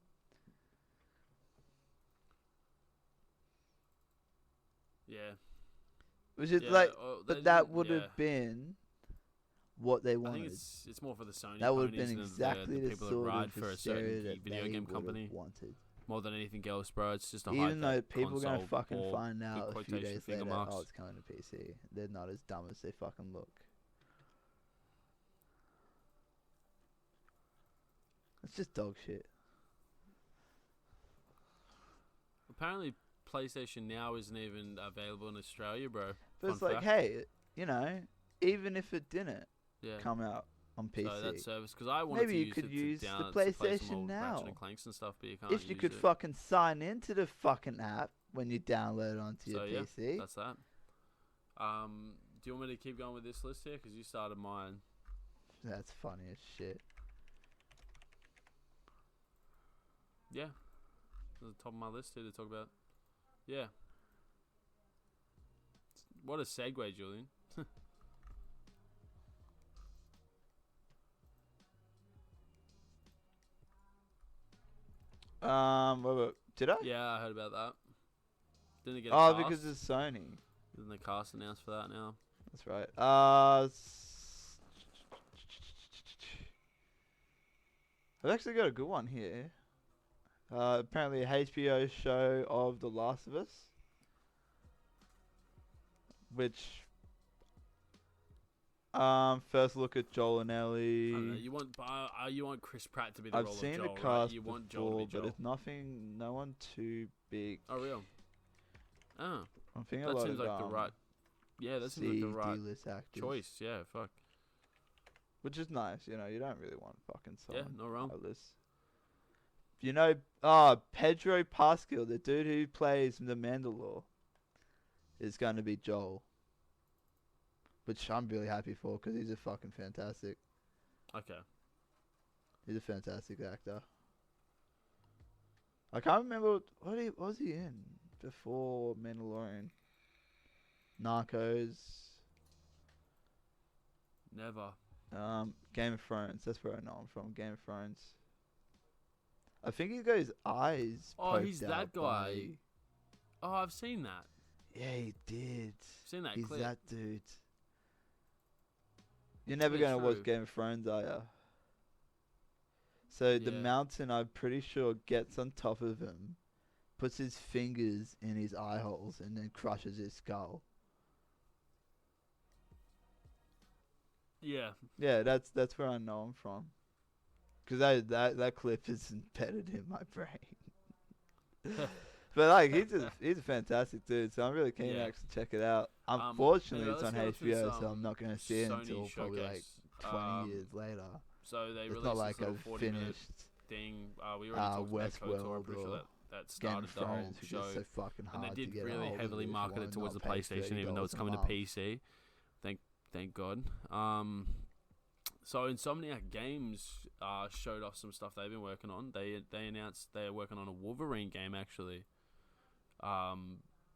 Yeah, Which is yeah, oh, but they that didn't- would yeah. have been what they I wanted. think it's more for the Sony That would have ponies been and exactly the the people that sort ride of for a hysteria certain that video they game would company have wanted. more than anything else, bro. It's just a Even hype though that people are gonna console fucking or find big out a few quotation days finger later, marks. oh, it's coming to PC. They're not as dumb as they fucking look. It's just dog shit. Apparently, PlayStation Now isn't even available in Australia, bro. But it's Fun like, fact. hey, even if it didn't Yeah. come out on PC, So that service, because I wanted maybe to you use could it use to the down, to play some PlayStation old Now. Ratchet and Clanks and stuff, but you can't if you use could it. fucking sign into the fucking app when you download it onto your So, yeah, PC. That's that. Do you want me to keep going with this list here? Because you started mine. That's funny as shit. Yeah. At the top of my list here to talk about. Yeah. What a segue, Julian. Did I? Yeah, I heard about that. Didn't it get a Oh, cast? because it's Sony. Isn't the cast announced for that now? That's right. I've actually got a good one here. Apparently a HBO show of The Last of Us, which first look at Joel and I don't know. Ellie. You want Chris Pratt to be the I've role seen of the Joel, right? cast You want before, Joel to be Joel. but it's no one too big. Oh, real? Oh, I'm thinking a that lot seems of like the right. Yeah, that seems like the right D-list actors, choice. Yeah, fuck. which is nice. You don't really want fucking Yeah, someone not wrong. A-list. Pedro Pascal, the dude who plays the Mandalore, is going to be Joel. Which I'm really happy for because he's a fucking fantastic. Okay. He's a fantastic actor. I can't remember what was he in before Mandalorian. Narcos. Never. Game of Thrones. That's where I know him from. Game of Thrones. I think he's got his eyes. Oh, he's poked that out guy. by- Oh, I've seen that. Yeah, he did. Seen that He's clip. that dude. You're never Yeah, gonna watch true. Game of Thrones, are ya? So the Yeah. mountain, I'm pretty sure, gets on top of him, puts his fingers in his eye holes, and then crushes his skull. Yeah. Yeah, that's where I know him from. Because that clip is embedded in my brain. But like he's a fantastic dude, so I'm really keen to Yeah. actually check it out. Anyway, Unfortunately, it's let's on get on to this, HBO, so I'm not going to see it Sony until probably like showcase. 20 years later. So they It's released not this like little I've 40-minute finished thing. We already talked about KOTOR. I'm pretty sure Westworld that Game started of the whole Thrones, which show. is so fucking And hard they to did get really a hold heavily of if market you it towards the wanna not pay PlayStation, even though it's $30 a coming to month. PC. Thank God. So Insomniac Games showed off some stuff they've been working on. They announced they're working on a Wolverine game actually.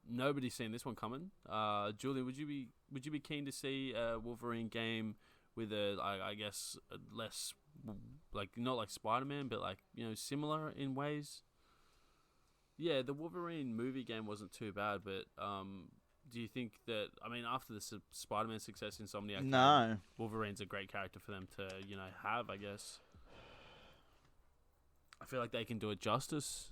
Nobody's seen this one coming. Julian, would you be keen to see a Wolverine game with I guess a less like not like Spider-Man, but like similar in ways? Yeah, the Wolverine movie game wasn't too bad, but do you think that after the Spider-Man success Insomniac had, No. Wolverine's a great character for them to have? I guess I feel like they can do it justice.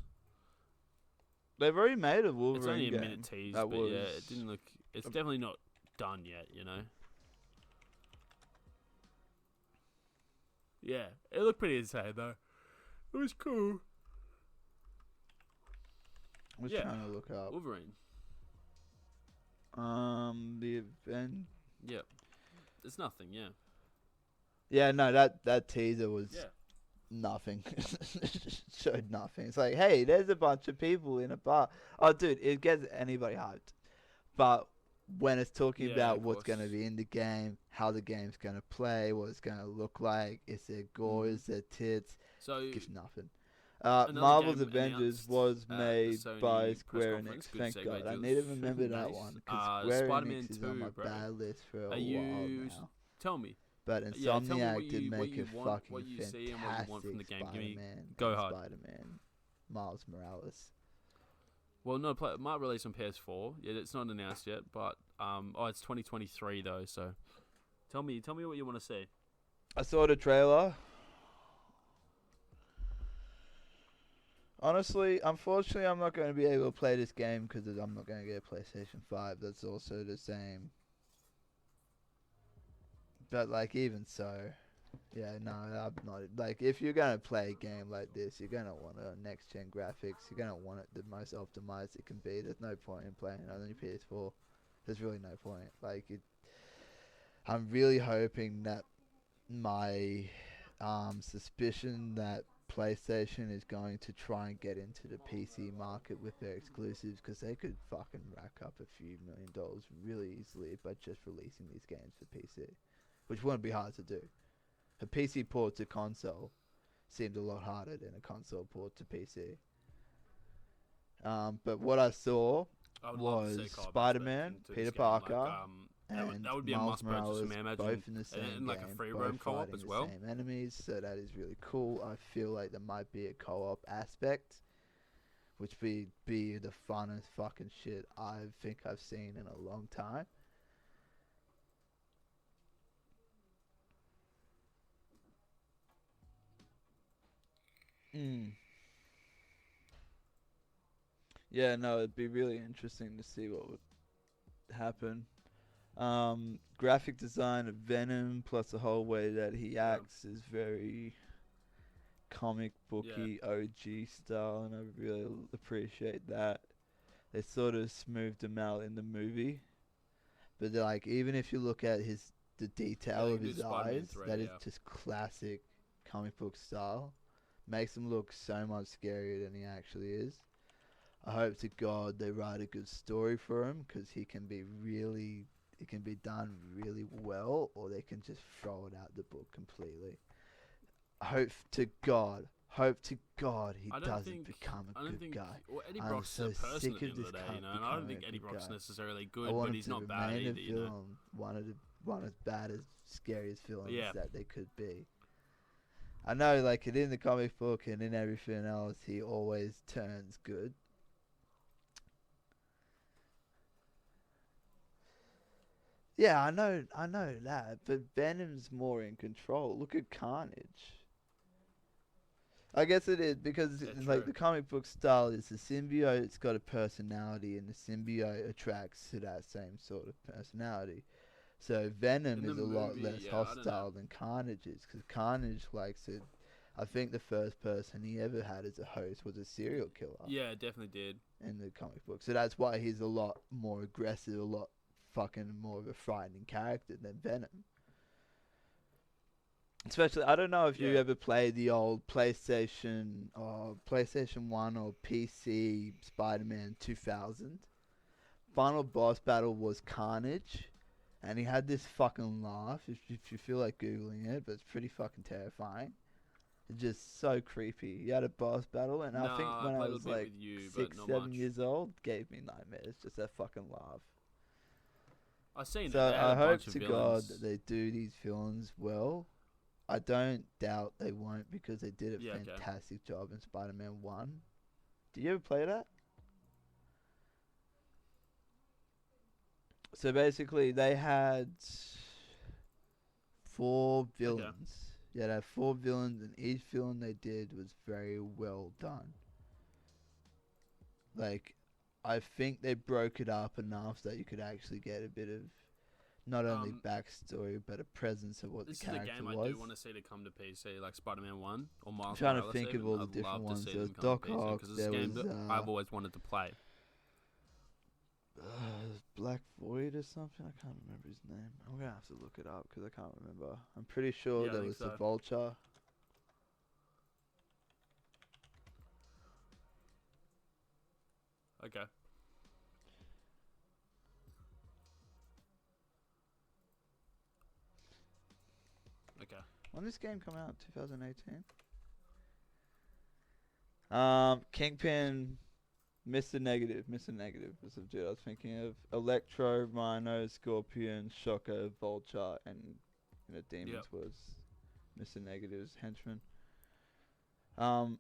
They've already made a Wolverine It's only a game. minute tease, that but was yeah, it didn't look. It's definitely not done yet, Yeah, it looked pretty insane though. It was cool. I was Yeah. trying to look up. Wolverine. The event. Yeah, it's nothing. Yeah. Yeah, no, that teaser was Yeah. nothing. Showed nothing. It's like, hey, there's a bunch of people in a bar. Oh, dude, it gets anybody hyped. But when it's talking Yeah, about of what's going to course. be in the game, how the game's going to play, what it's going to look like, is there gore, is there tits, So gives nothing. another Marvel's game Avengers announced was at the made Sony by press Square conference. Enix. Good Thank segue, God. I Jules. need to remember that Nice. one because Square Spider-Man Enix is 2, on my bro. bad list for a Are while you? now. Tell me. But Yeah, tell me Insomniac what did you make a want, fucking what you see, and what you want from the fantastic game. Give me. Spider-Man Go and hard. Spider-Man Miles Morales. Well, no, might release on PS4. Yeah, it's not announced yet, but it's 2023 though. So, tell me what you want to see. I saw the trailer. Honestly, unfortunately, I'm not going to be able to play this game because I'm not going to get a PlayStation 5. That's also the same. But, like, even so, yeah, no, I'm not. Like, if you're going to play a game like this, you're going to want next-gen graphics. You're going to want it the most optimized it can be. There's no point in playing it on your PS4. There's really no point. Like, I'm really hoping that my suspicion that PlayStation is going to try and get into the PC market with their exclusives, because they could fucking rack up a few $1 million really easily by just releasing these games for PC, which wouldn't be hard to do. A PC port to console seemed a lot harder than a console port to PC. But what I saw I would love to was see co-op Spider-Man, aspect into Peter this game, Parker, that would be Miles a must purchase Morales, for me, I imagine. both in the same And like a game, free both roam co-op fighting as the well. same enemies, so that is really cool. I feel like there might be a co-op aspect, which be the funnest fucking shit I think I've seen in a long time. Yeah, no, it'd be really interesting to see what would happen. Graphic design of Venom, plus the whole way that he acts, is very comic booky OG style, and I really appreciate that. They sort of smoothed him out in the movie, but like even if you look at the detail of his eyes, that is just classic comic book style. Makes him look so much scarier than he actually is. I hope to God they write a good story for him, because it can be done really well, or they can just throw it out the book completely. Hope to God he doesn't become a good guy. Well, Eddie I'm Brock's so a person sick at the of end of this the day, cunt and I don't becoming think a Eddie good Brock's guy. necessarily I good, want but him he's to not bad remain either, a villain, one as bad as scary as villains that they could be. I know, like, in the comic book and in everything else, he always turns good. Yeah, I know that, but Venom's more in control. Look at Carnage. I guess it is because Yeah, like true. the comic book style is the symbiote. It's got a personality, and the symbiote attracts to that same sort of personality. So Venom In the is a lot movie, less yeah, I don't know. hostile than Carnage is, because Carnage likes it. I think the first person he ever had as a host was a serial killer Yeah, it definitely did. in the comic book. So that's why he's a lot more aggressive, a lot fucking more of a frightening character than Venom. Especially, I don't know if you Yeah. ever played the old PlayStation 1 or PC Spider-Man 2000. Final boss battle was Carnage, and he had this fucking laugh. If you feel like googling it, but it's pretty fucking terrifying. It's just so creepy. He had a boss battle, and I think Nah, when I I played a was bit like with you, but 6, not 7 much. years old, gave me nightmares. Just that fucking laugh. I seen it. So They had I a hope bunch of to God villains. that they do these villains well. I don't doubt they won't, because they did a Yeah, okay. fantastic job in Spider-Man 1. Did you ever play that? So basically, they had 4 villains. Yeah, they had 4 villains, and each villain they did was very well done. Like, I think they broke it up enough so that you could actually get a bit of not only backstory, but a presence of what the This is a character game was. I do want to see to come to PC, like Spider-Man 1 or I'm Miles trying to Morales think of even. all the I'd different love to ones. see There was them come Doc to PC Ock, because it's a there game was that I've always wanted to play. Black Void or something. I can't remember his name. I'm gonna have to look it up because I can't remember. I'm pretty sure Yeah, I there think was the so. Vulture. Okay. Okay. When did this game come out? 2018. Kingpin, Mr. Negative was the dude I was thinking of. Electro, Rhino, Scorpion, Shocker, Vulture, and Demons was Mr. Negative's henchman.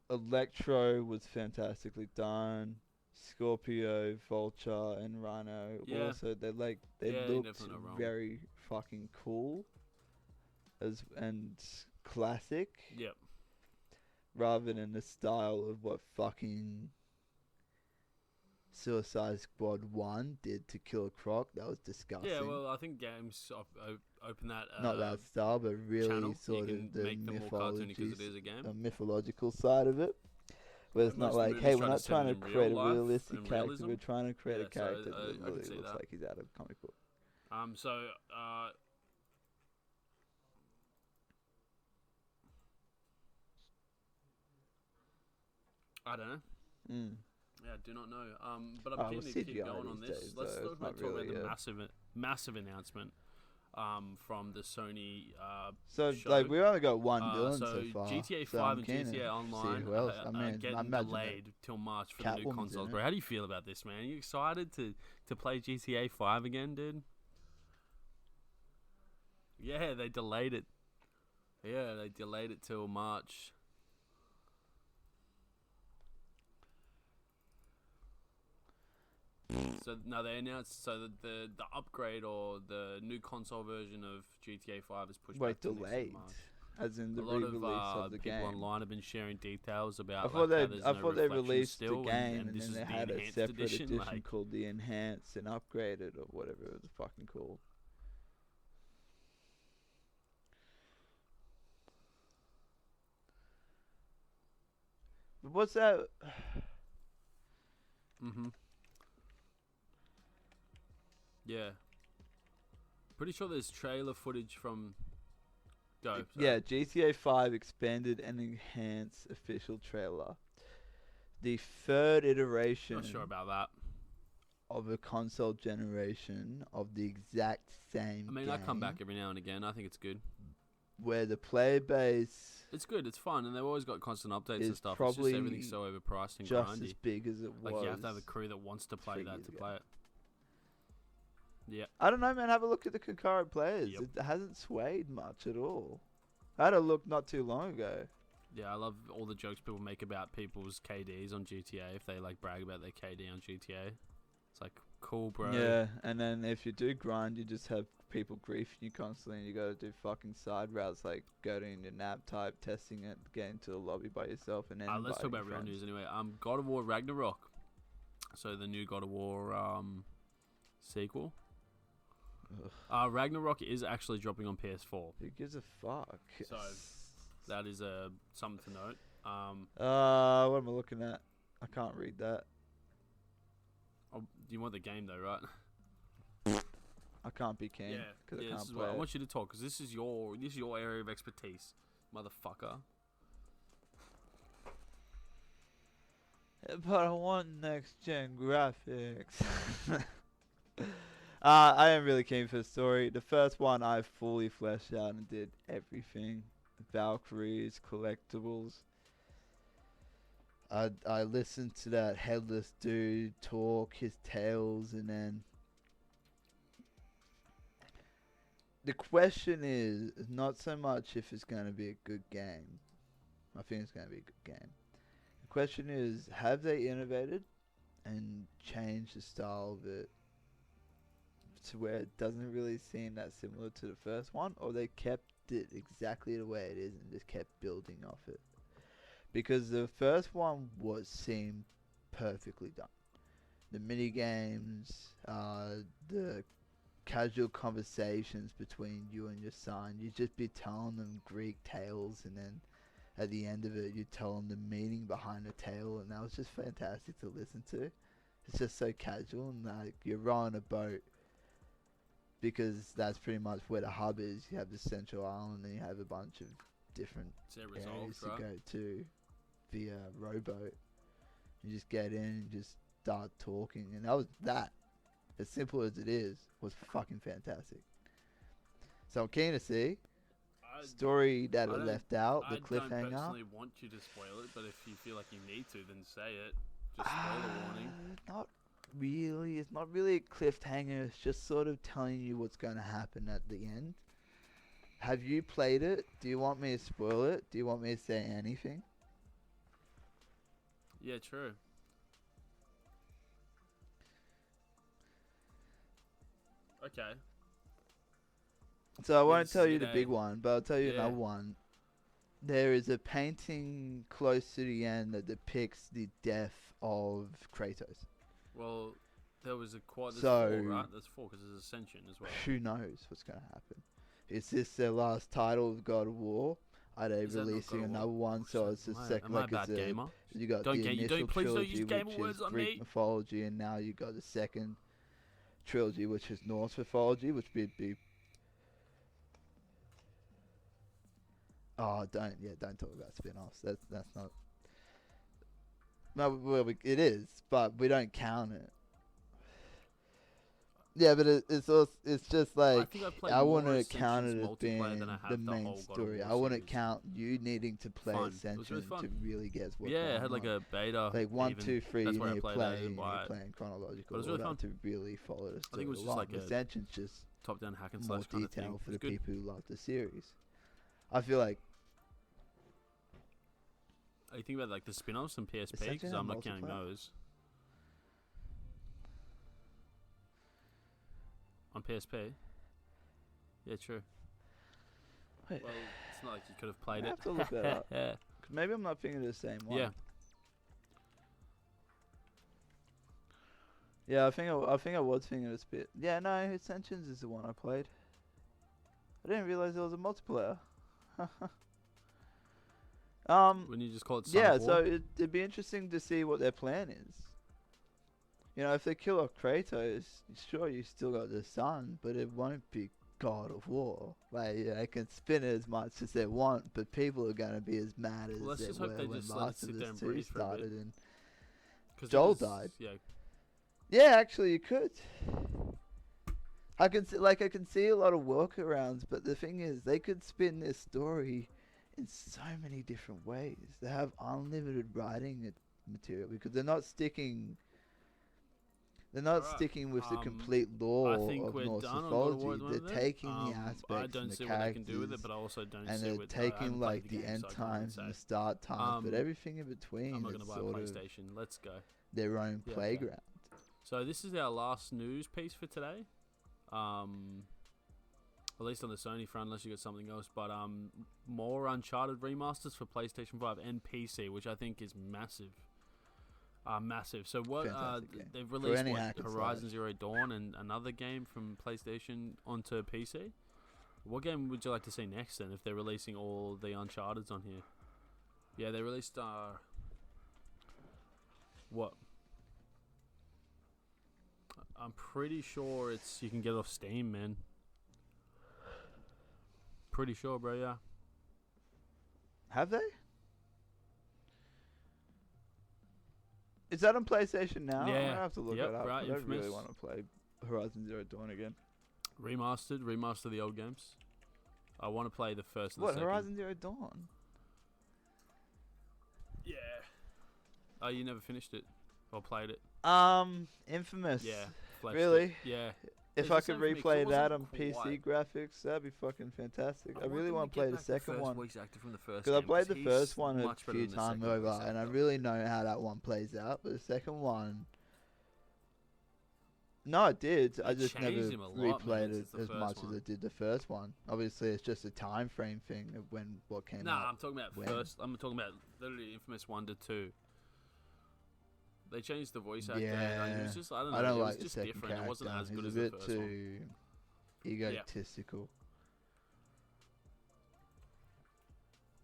Electro was fantastically done. Scorpio, Vulture, and Rhino Yeah. also they Yeah, you're looked definitely not wrong. very fucking cool and classic. Yep. Rather than the style of what fucking Suicide Squad 1 did to Killer Croc. That was disgusting. Yeah, well, I think games open that Not that style, but really channel. sort You of can the make them more cartoony because it is a game. mythological side of it. Where it's Most not of the like, movies hey, try we're to not set trying it to in create real a life realistic and character. realism. We're trying to create a Yeah, so character that I can literally see looks that. like he's out of a comic book. So I don't know. Yeah, I do not know. But I'm keen to keep CGI going on these this. days, Let's though. talk It's not about really the massive announcement from the Sony So, show. like, we only got one villain so so far. GTA so 5 I'm and keen to GTA see Online who else. are I getting imagine delayed till March for the new Catwoman's in consoles, it. bro. How do you feel about this, man? Are you excited to play GTA 5 again, dude? Yeah, they delayed it. Yeah, they delayed it till March. So now they announced that the upgrade or the new console version of GTA 5 is pushed back to next delayed, March. as in the A lot re-release of the people game. online have been sharing details about I thought how there's no they reflection released still, the game and this then is they the had a enhanced separate edition. Like, called the Enhanced and Upgraded or whatever it was fucking called. But what's that? Yeah. Pretty sure there's trailer footage from. Go. Sorry. Yeah, GTA 5 expanded and enhanced official trailer. The third iteration Not sure about that. of a console generation of the exact same I mean, game, I come back every now and again. I think it's good. where the player base It's good. It's fun, and they've always got constant updates is and stuff. It's probably just everything's so overpriced and just as grindy. big as it was. Like, you have to have a crew that wants to play 3 that years to ago. play it. Yeah. I don't know, man. Have a look at the concurrent players. Yep. It hasn't swayed much at all. I had a look not too long ago. Yeah, I love all the jokes people make about people's KDs on GTA if they like brag about their KD on GTA. It's like, cool, bro. Yeah, and then if you do grind, you just have people griefing you constantly, and you gotta do fucking side routes like go to your nap type, testing it, get into the lobby by yourself, and then Let's talk about real news anyway. God of War Ragnarok. So the new God of War sequel. Ragnarok is actually dropping on PS4. Who gives a fuck? So that is something to note. What am I looking at? I can't read that. Do you want the game though, right? I can't be keen because I can't play it. I want you to talk because this is your area of expertise, motherfucker. But I want next gen graphics. I am really keen for the story. The first one I fully fleshed out and did everything. Valkyries, collectibles. I listened to that headless dude talk his tales, and then the question is not so much if it's going to be a good game. I think it's going to be a good game. The question is, have they innovated and changed the style of it to where it doesn't really seem that similar to the first one, or they kept it exactly the way it is and just kept building off it? Because the first one seemed perfectly done. The mini games, the casual conversations between you and your son, you'd just be telling them Greek tales, and then at the end of it you tell them the meaning behind the tale, and that was just fantastic to listen to. It's just so casual, and like you're rowing a boat because that's pretty much where the hub is. You have the central island, and you have a bunch of different areas to go to via rowboat. You just get in and just start talking, and that as simple as it is, was fucking fantastic. So I'm keen to see story that it left out, the cliffhanger. I don't personally want you to spoil it, but if you feel like you need to, then say it. Just spoiler warning. Not really. It's not really a cliffhanger. It's just sort of telling you what's going to happen at the end. Have you played it? Do you want me to spoil it? Do you want me to say anything? Yeah, true. Okay. So I won't tell you the big one, but I'll tell you another one. There is a painting close to the end that depicts the death of Kratos. Well, there was four, right? There's four because there's Ascension as well. Who knows what's going to happen? Is this their last title of God of War? Are they releasing another one? So it's the second. Am I a bad gamer? You got the initial trilogy, which is Greek mythology, and now you got the second trilogy, which is Norse mythology, which would be. Oh, don't talk about spin-offs. That's not. No, well, it is, but we don't count it. Yeah, but it's just like I want to count it as being the main story. I want to count you needing to play Ascension to really get what's going on. Yeah, it had like a beta. Like 1, 2, 3, you need to play, and you're playing chronological order to really follow the story. I think it was just like Ascension's just top-down hack and slash kind of thing. More detail for the people who love the series. I feel like. Are you thinking about like the spin-offs and PSP? Because I'm not counting those. On PSP? Yeah, true. Wait. Well, it's not like you could have played it. I have to look that up. Yeah. Maybe I'm not thinking of the same one. Yeah. Yeah, I think I was thinking of this bit. Yeah, no, Ascensions is the one I played. I didn't realize there was a multiplayer. When you just call it so it'd be interesting to see what their plan is. You know, if they kill off Kratos, sure, you still got the sun, but it won't be God of War. Like, they can spin it as much as they want, but people are going to be as mad as they were when Last of Us 2 started and Joel died. Yeah, actually, you could. I can see a lot of workarounds, but the thing is, they could spin this story in so many different ways. They have unlimited writing material because they're not sticking with the complete lore of Norse mythology. They're taking the aspects and the characters, I can do with it, but I also don't and they're taking like the end times and the start times, but everything in between. I'm not going to buy a PlayStation. Let's go. Their own playground. So this is our last news piece for today. at least on the Sony front, unless you got something else. But more Uncharted remasters for PlayStation 5 and PC, which I think is massive. Massive. So what? They've released Horizon Zero Dawn and another game from PlayStation onto PC. What game would you like to see next then? If they're releasing all the Uncharted's on here, yeah, they released what? I'm pretty sure you can get it off Steam, man. Pretty sure, bro. Yeah. Have they? Is that on PlayStation now? Yeah. I'm gonna have to look it up. Right, I don't Infamous. really want to play Horizon Zero Dawn again. Remaster the old games. I want to play the first and the What, second. Horizon Zero Dawn? Yeah. Oh, you never finished it or played it? Infamous. Yeah. Really? Yeah. If It's I the could same for me, 'cause it replay that on wasn't PC quite- graphics, that'd be fucking fantastic. I really want to play the second one. Voice actor from the first Because I game, played the he's first one a much better few than the times second over, voice and I actor. really know how that one plays out. But the second one, no, it did. I just never changed him a lot, man, replayed since it the as first much one. as it did the first one. Obviously, it's just a time frame thing of when what came Nah, out. I'm talking about when. first. I'm talking about literally Infamous 1 to 2. They changed the voice actor. And it was just, I don't know. I don't it like was the just second different. It wasn't character. as He's good a as the bit first one. too egotistical.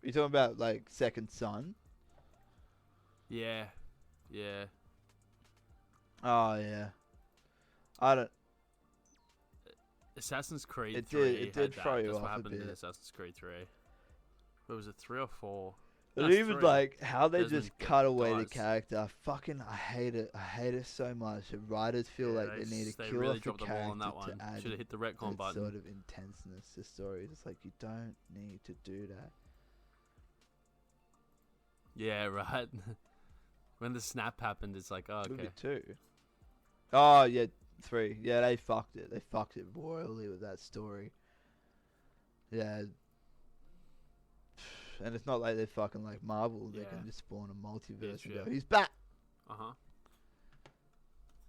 You talking about like Second Son? Yeah. Yeah. Oh yeah. I don't. Assassin's Creed It 3 did- it had did that. throw you That's off what a happened in bit. Assassin's Creed 3. What was it, 3 or 4? And That's even 3. like how they Desmond just cut away the dies. character. Fucking, I hate it. I hate it so much. The writers feel Yeah, like they need to they kill really off the dropped the ball on that character one. to add Should have hit the retcon that button. sort of intenseness to stories. It's like you don't need to do that. Yeah, right. When the snap happened, it's like, oh, Look okay. at 2. Oh yeah, 3. Yeah, they fucked it. They fucked it royally with that story. Yeah. And it's not like they're fucking like Marvel. They Yeah. can just spawn a multiverse and true. go, he's back. Uh-huh.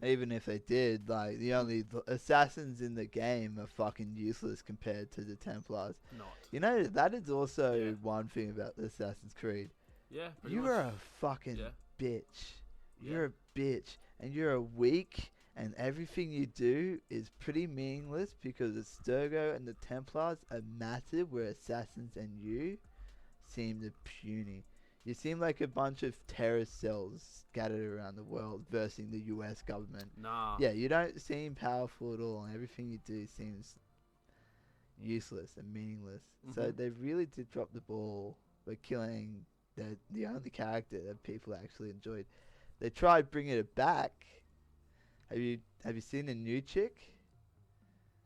Even if they did, like, the assassins in the game are fucking useless compared to the Templars. Not. You know, that is also Yeah. one thing about Assassin's Creed. Yeah, pretty You much. are a fucking Yeah. bitch. Yeah. You're a bitch. And you're weak, and everything you do is pretty meaningless because the Sturgo and the Templars are massive, where assassins and you seem to puny. You seem like a bunch of terrorist cells scattered around the world versus the US government. Nah. Yeah, you don't seem powerful at all, and everything you do seems useless and meaningless. So Mhm. they really did drop the ball by killing the only character that people actually enjoyed. They tried bringing it back. Have you seen the new chick?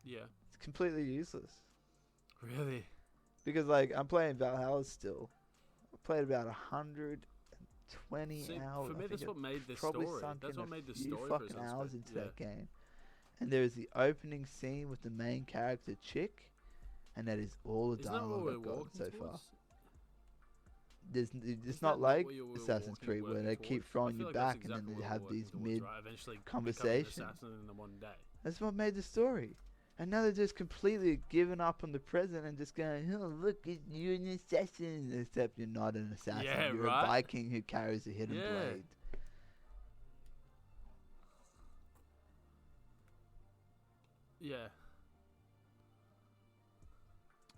Yeah. It's completely useless. Really? Because like I'm playing Valhalla still. I played about 120 See, hours. for me, I that's think what made the probably story. sunk That's in what a made the few story for fucking Assassin's hours Creed. into Yeah. that game. And there is the opening scene with the main character chick, and that is all the Isn't that what dialogue we're I've gotten walking so far. towards? It's Isn't not that like what you were Assassin's walking- Creed where working they keep towards? I throwing feel you like that's back and exactly then they what have we're these working towards, mid right? Eventually becoming an conversation. assassin in the one day. That's what made the story. And now they're just completely giving up on the present and just going, oh, look, you're an assassin. Except you're not an assassin. Yeah, you're right? a Viking who carries a hidden Yeah. blade. Yeah.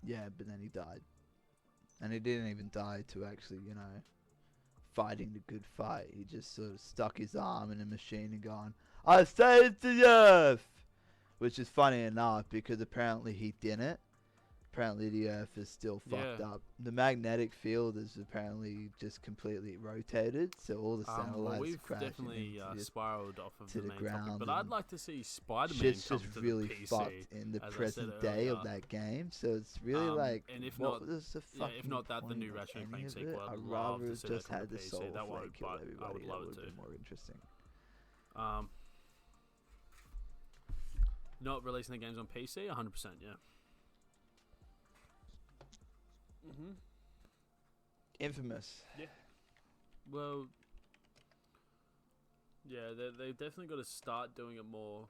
Yeah, but then he died. And he didn't even die to actually, fighting the good fight. He just sort of stuck his arm in a machine and gone, I saved the earth! Which is funny enough because apparently he didn't. Apparently the earth is still fucked Yeah. up. The magnetic field is apparently just completely rotated, so all the satellites Well, we've crashing definitely into the spiraled off of to the the main ground topic. But I'd and like to see Spider-Man shit's come just to really the PC. fucked in the as I said present day of earlier. that game. So it's really like, and if what not- was the Yeah, fucking if not that, the point new of Ratchet and any Clank of sequel. it? I'd I'd love rather to have see that just come had to the PC. Soul That Flake would, kill but I everybody. would That love would it have to. been more interesting. Not releasing the games on PC, 100%. Yeah. Mhm. Infamous. Well, yeah, they definitely got to start doing it more.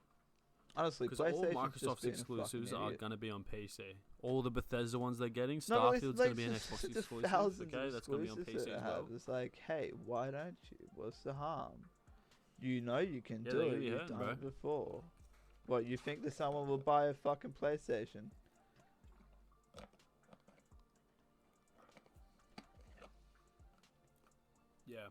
Honestly, Because all PlayStation's just Microsoft's being a fucking exclusives are idiot. going to be on PC. All the Bethesda ones they're getting, No, it's Starfield's like going to be an just Xbox the exclusive. thousands Okay, of that's going to be on exclusives PC that as I have. well. It's like, hey, why don't you? What's the harm? You know you can Yeah, do they're it. gonna be You've hurting, done bro. it before. What, you think that someone will buy a fucking PlayStation? Yeah.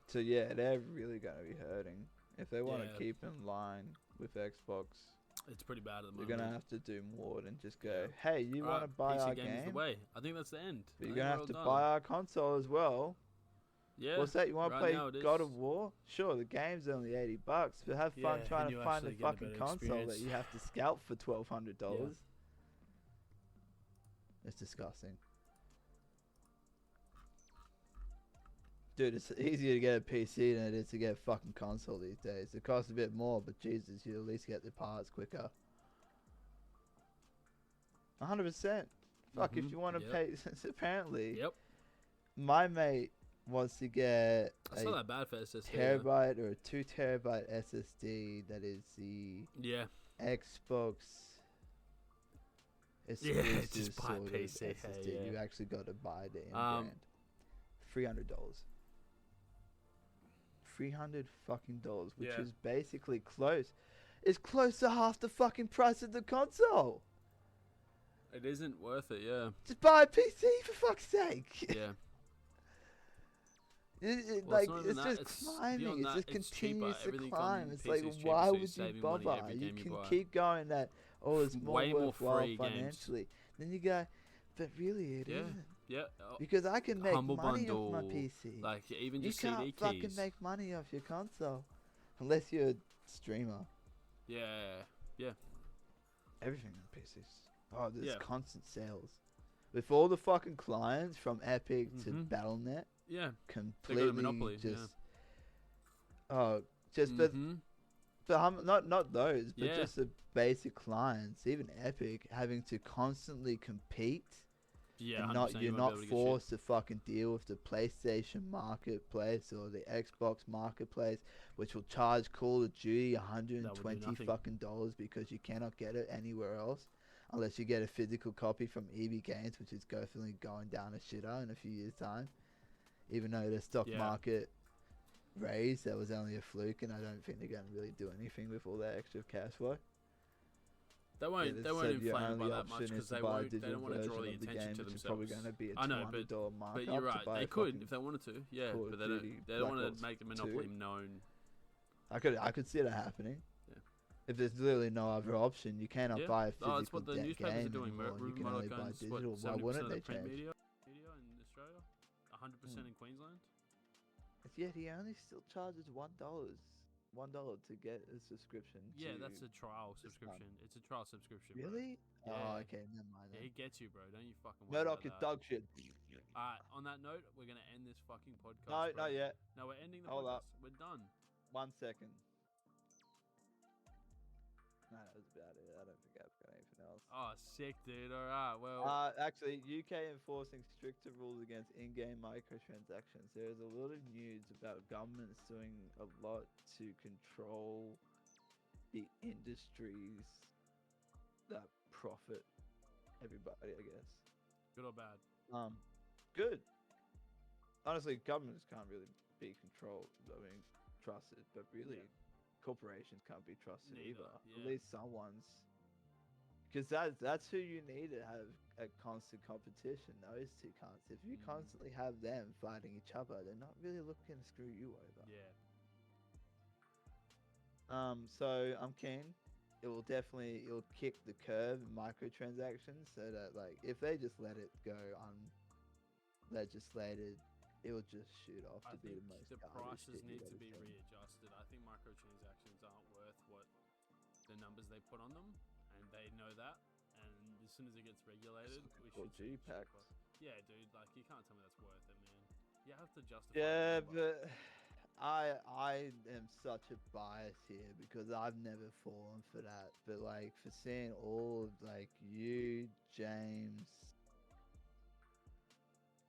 So yeah, they're really gonna be hurting if they want to Yeah. keep in line with Xbox. It's pretty bad at the They're moment. gonna have to do more than just go, Yeah. hey, you want to buy PC our gaming's the game? way. I think that's the end. But I you're think gonna we're have all to done. buy our console as well. Yeah. What's that? You want to right play now it God is. of War? Sure, the game's only $80, but have fun Yeah, trying and to you find a actually get a fucking better console experience. that you have to scalp for $1,200. It's disgusting. Dude, it's easier to get a PC than it is to get a fucking console these days. It costs a bit more, but Jesus, you at least get the parts quicker. 100%. Fuck, if you want to pay... Apparently, my mate wants to get That's not that bad for SSD. terabyte or a 2 terabyte SSD that is the Xbox exclusive just buy a sort of PC. SSD. Hey, yeah. You actually got to buy the end brand. $300. $300 fucking dollars, which is basically close. It's close to half the fucking price of the console. It isn't worth it, yeah. Just buy a PC for fuck's sake. Yeah. It's just climbing. It's just continues to climb. It's like, why would you bother? You can keep going that, it's more worthwhile financially. Then you go, but really it isn't. Yeah. Because I can make Humble money bundle, off my PC. Like, even You just CD can't keys. fucking make money off your console. Unless you're a streamer. Yeah. Everything on PCs. Oh, there's constant sales. With all the fucking clients from Epic to Battle.net. Yeah. Completely monopoly, just... yeah. But not those, but just the basic clients, even Epic, having to constantly compete. Yeah, and you're not forced to fucking deal with the PlayStation Marketplace or the Xbox Marketplace, which will charge Call of Duty $120 fucking dollars because you cannot get it anywhere else, unless you get a physical copy from EB Games, which is definitely going down a shitter in a few years' time. Even though the stock market raise, that was only a fluke, and I don't think they're going to really do anything with all that extra cash flow. They won't inflame by that much because they don't want to draw the attention to themselves. Probably going to be a I know, but you're right. They could if they wanted to. Yeah, but they don't. They don't want to make the monopoly known. I could see that happening. Yeah. If there's literally no other option, you cannot buy a physical that's what the newspapers are doing. You can only buy digital. Why wouldn't they change? Media in Australia, 100% in Queensland. Yet he only still charges $1 to get a subscription. Yeah, that's a trial subscription. It's a trial subscription. Really? Bro. Yeah. Oh, okay, never mind. Yeah, he gets you, bro. Don't you fucking worry Murdoch is dog shit. Alright, on that note, we're gonna end this fucking podcast. No, bro. not yet. No, we're ending the Hold podcast. Up. We're done. 1 second. No, that was about it. I don't think I've got anything else. Oh, sick, dude. Alright, well. Actually, UK enforcing stricter rules against in-game microtransactions. There is a lot of news about governments doing a lot to control the industries that profit everybody, I guess. Good or bad? Good. Honestly, governments can't really be controlled. I mean, trusted, but really, corporations can't be trusted either. Yeah. At least someone's, because that's who you need to have a constant competition. Those two can't. If you constantly have them fighting each other, they're not really looking to screw you over. Yeah. So I'm keen. It'll kick the curve in microtransactions, so that like if they just let it go unlegislated, it will just shoot off to be the most. The prices need to be readjusted. I think microtransactions aren't worth what the numbers they put on them, and they know that. And as soon as it gets regulated, we should see packs. Yeah, dude. Like you can't tell me that's worth it, man. You have to justify. Yeah, but I am such a bias here because I've never fallen for that. But like for seeing all of like you, James,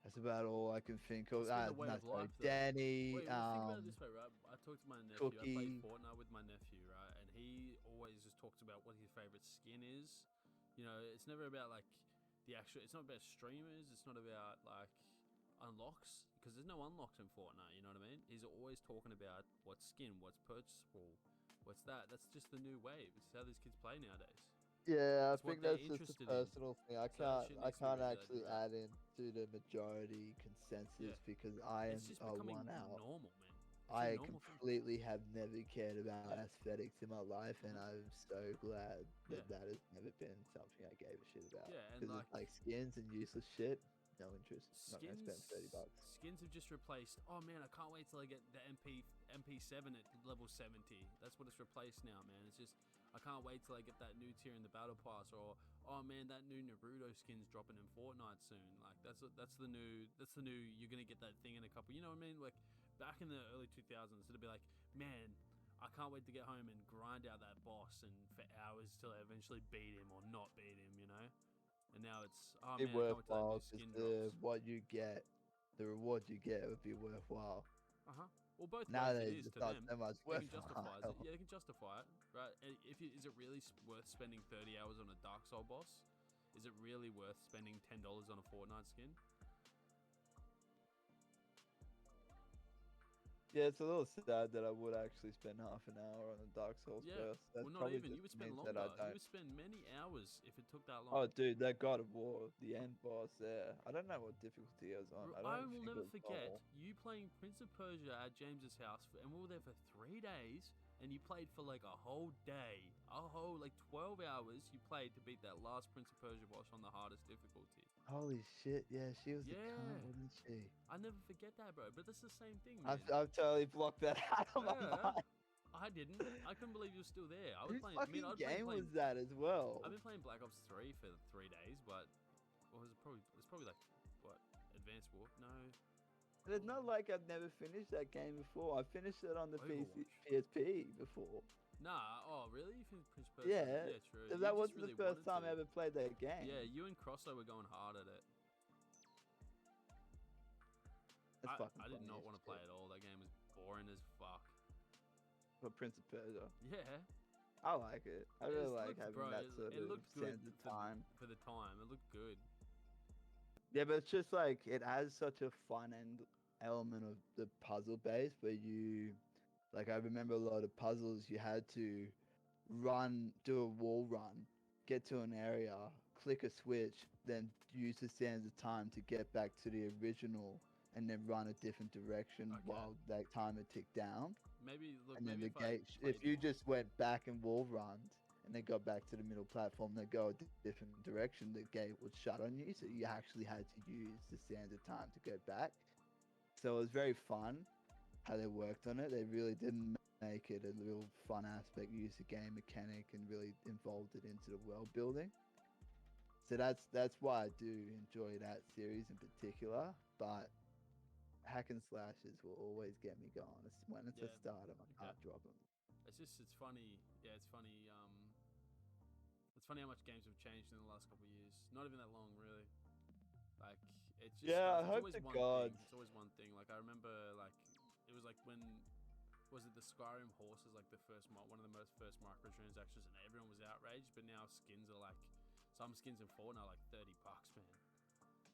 That's about all I can think of. It's been the way No, of sorry, life, though. Danny, Wait, well, think about it this way, right? I talked to my nephew. I play Cookie. Fortnite with my nephew, right? And he always just talks about what his favorite skin is. You know, it's never about like the actual. It's not about streamers. It's not about like unlocks, because there's no unlocks in Fortnite. You know what I mean? He's always talking about what skin, what's purchasable, what's that. That's just the new wave. It's how these kids play nowadays. Yeah, It's I what think they're that's just a interested in. personal thing. I So that shit can't needs to be actually related, add in to the majority consensus Yeah. because I am It's just a becoming one out. normal, man. It's a I normal thing. completely have never cared about Yeah. aesthetics in my life, and I'm so glad that Yeah. that has never been something I gave a shit about. Yeah, and Because like it's like skins and useless shit, no interest. Not gonna spend $30. skins have just replaced. Oh man, I can't wait till I get the MP7 at level 70. That's what it's replaced now, man. It's just I can't wait till I get that new tier in the battle pass, or oh man, that new Naruto skin's dropping in Fortnite soon. Like that's the new you're gonna get that thing in a couple. You know what I mean? Like back in the early 2000s, it'd be like, man, I can't wait to get home and grind out that boss and for hours till I eventually beat him or not beat him. You know. And now it's oh Be man, I can't wait till that worthwhile new skin because drops. what you get, the reward you get would be worthwhile. Well, both ways it Nowadays, is it's to not them. so much They can justify it. worthwhile. Yeah, they can justify it, right? And is it really worth spending 30 hours on a Dark Soul boss? Is it really worth spending $10 on a Fortnite skin? Yeah, it's a little sad that I would actually spend half an hour on a Dark Souls Yeah. boss. That Well, not probably even. just You would spend means that I longer. You don't. would spend many hours if it took that Oh, long. dude, that God of War, the end boss there. I don't know what difficulty I was on. I I don't will think it never was forget normal. you playing Prince of Persia at James's house, and we were there for 3 days, and you played for like a whole day, a whole like 12 hours. You played to beat that last Prince of Persia boss on the hardest difficulty. Holy shit, yeah, she was a Yeah. cunt, wasn't she? I never forget that, bro. But that's the same thing, man. I've totally blocked that out of my Yeah, mind. I didn't. I couldn't believe you were still there. I was Whose playing. fucking I'd game playing. was that as well? I've been playing Black Ops 3 for 3 days, but what was it probably? It's probably like what Advanced War? No. And it's not like I've never finished that game before. I finished it on the Overwatch. PSP before. Nah. Oh, really? You finished Prince Persia? Yeah, Yeah, true. that You just wasn't really the first wanted time to. I ever played that game. Yeah, you and Crosso were going hard at it. That's fucking I did funny not as want to play shit. at all. That game was boring as fuck. But Prince of Persia, Yeah. I like it. I really like having that sort it of looked good sense of time. for the time. It looked good. Yeah, but it's just like it has such a fun element of the puzzle base where you, like, I remember a lot of puzzles you had to do a wall run, get to an area, click a switch, then use the sands of time to get back to the original, and then run a different direction Okay. while that timer ticked down. Maybe look. And then Maybe the if I gate, played if you more. just went back and wall runned and then got back to the middle platform, then go a different direction, the gate would shut on you. So you actually had to use the sands of time to go back. So it was very fun how they worked on it. They really didn't make it a real fun aspect, use the game mechanic, and really involved it into the world building. So that's why I do enjoy that series in particular. But hack and slashes will always get me going. It's when it's Yeah, a starter, I okay. can't drop them. It's funny. Yeah, it's funny. It's funny how much games have changed in the last couple of years. Not even that long, really. Like it's just Yeah, I it's hope always to one God. thing. It's always one thing. Like I remember, like it was like when was it the Skyrim horses, like the first one of the most first microtransactions, and everyone was outraged. But now skins are like some skins in Fortnite are like $30, man.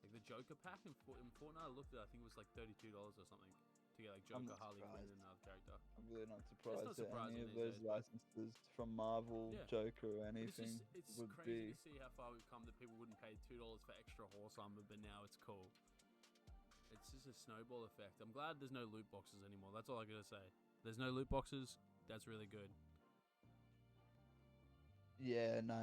Like the Joker pack in Fortnite, I looked at, I think it was like $32 or something to get like Joker, not Harley Quinn, surprised. and another character. I'm really not surprised not that surprising any of these those days, but- licenses from Marvel, Yeah. Joker, or But it's anything it's would crazy be. to see how far we've come that people wouldn't pay $2 for extra horse armor, but now it's cool. It's just a snowball effect. I'm glad there's no loot boxes anymore. That's all I gotta say. There's no loot boxes. That's really good. Yeah, no,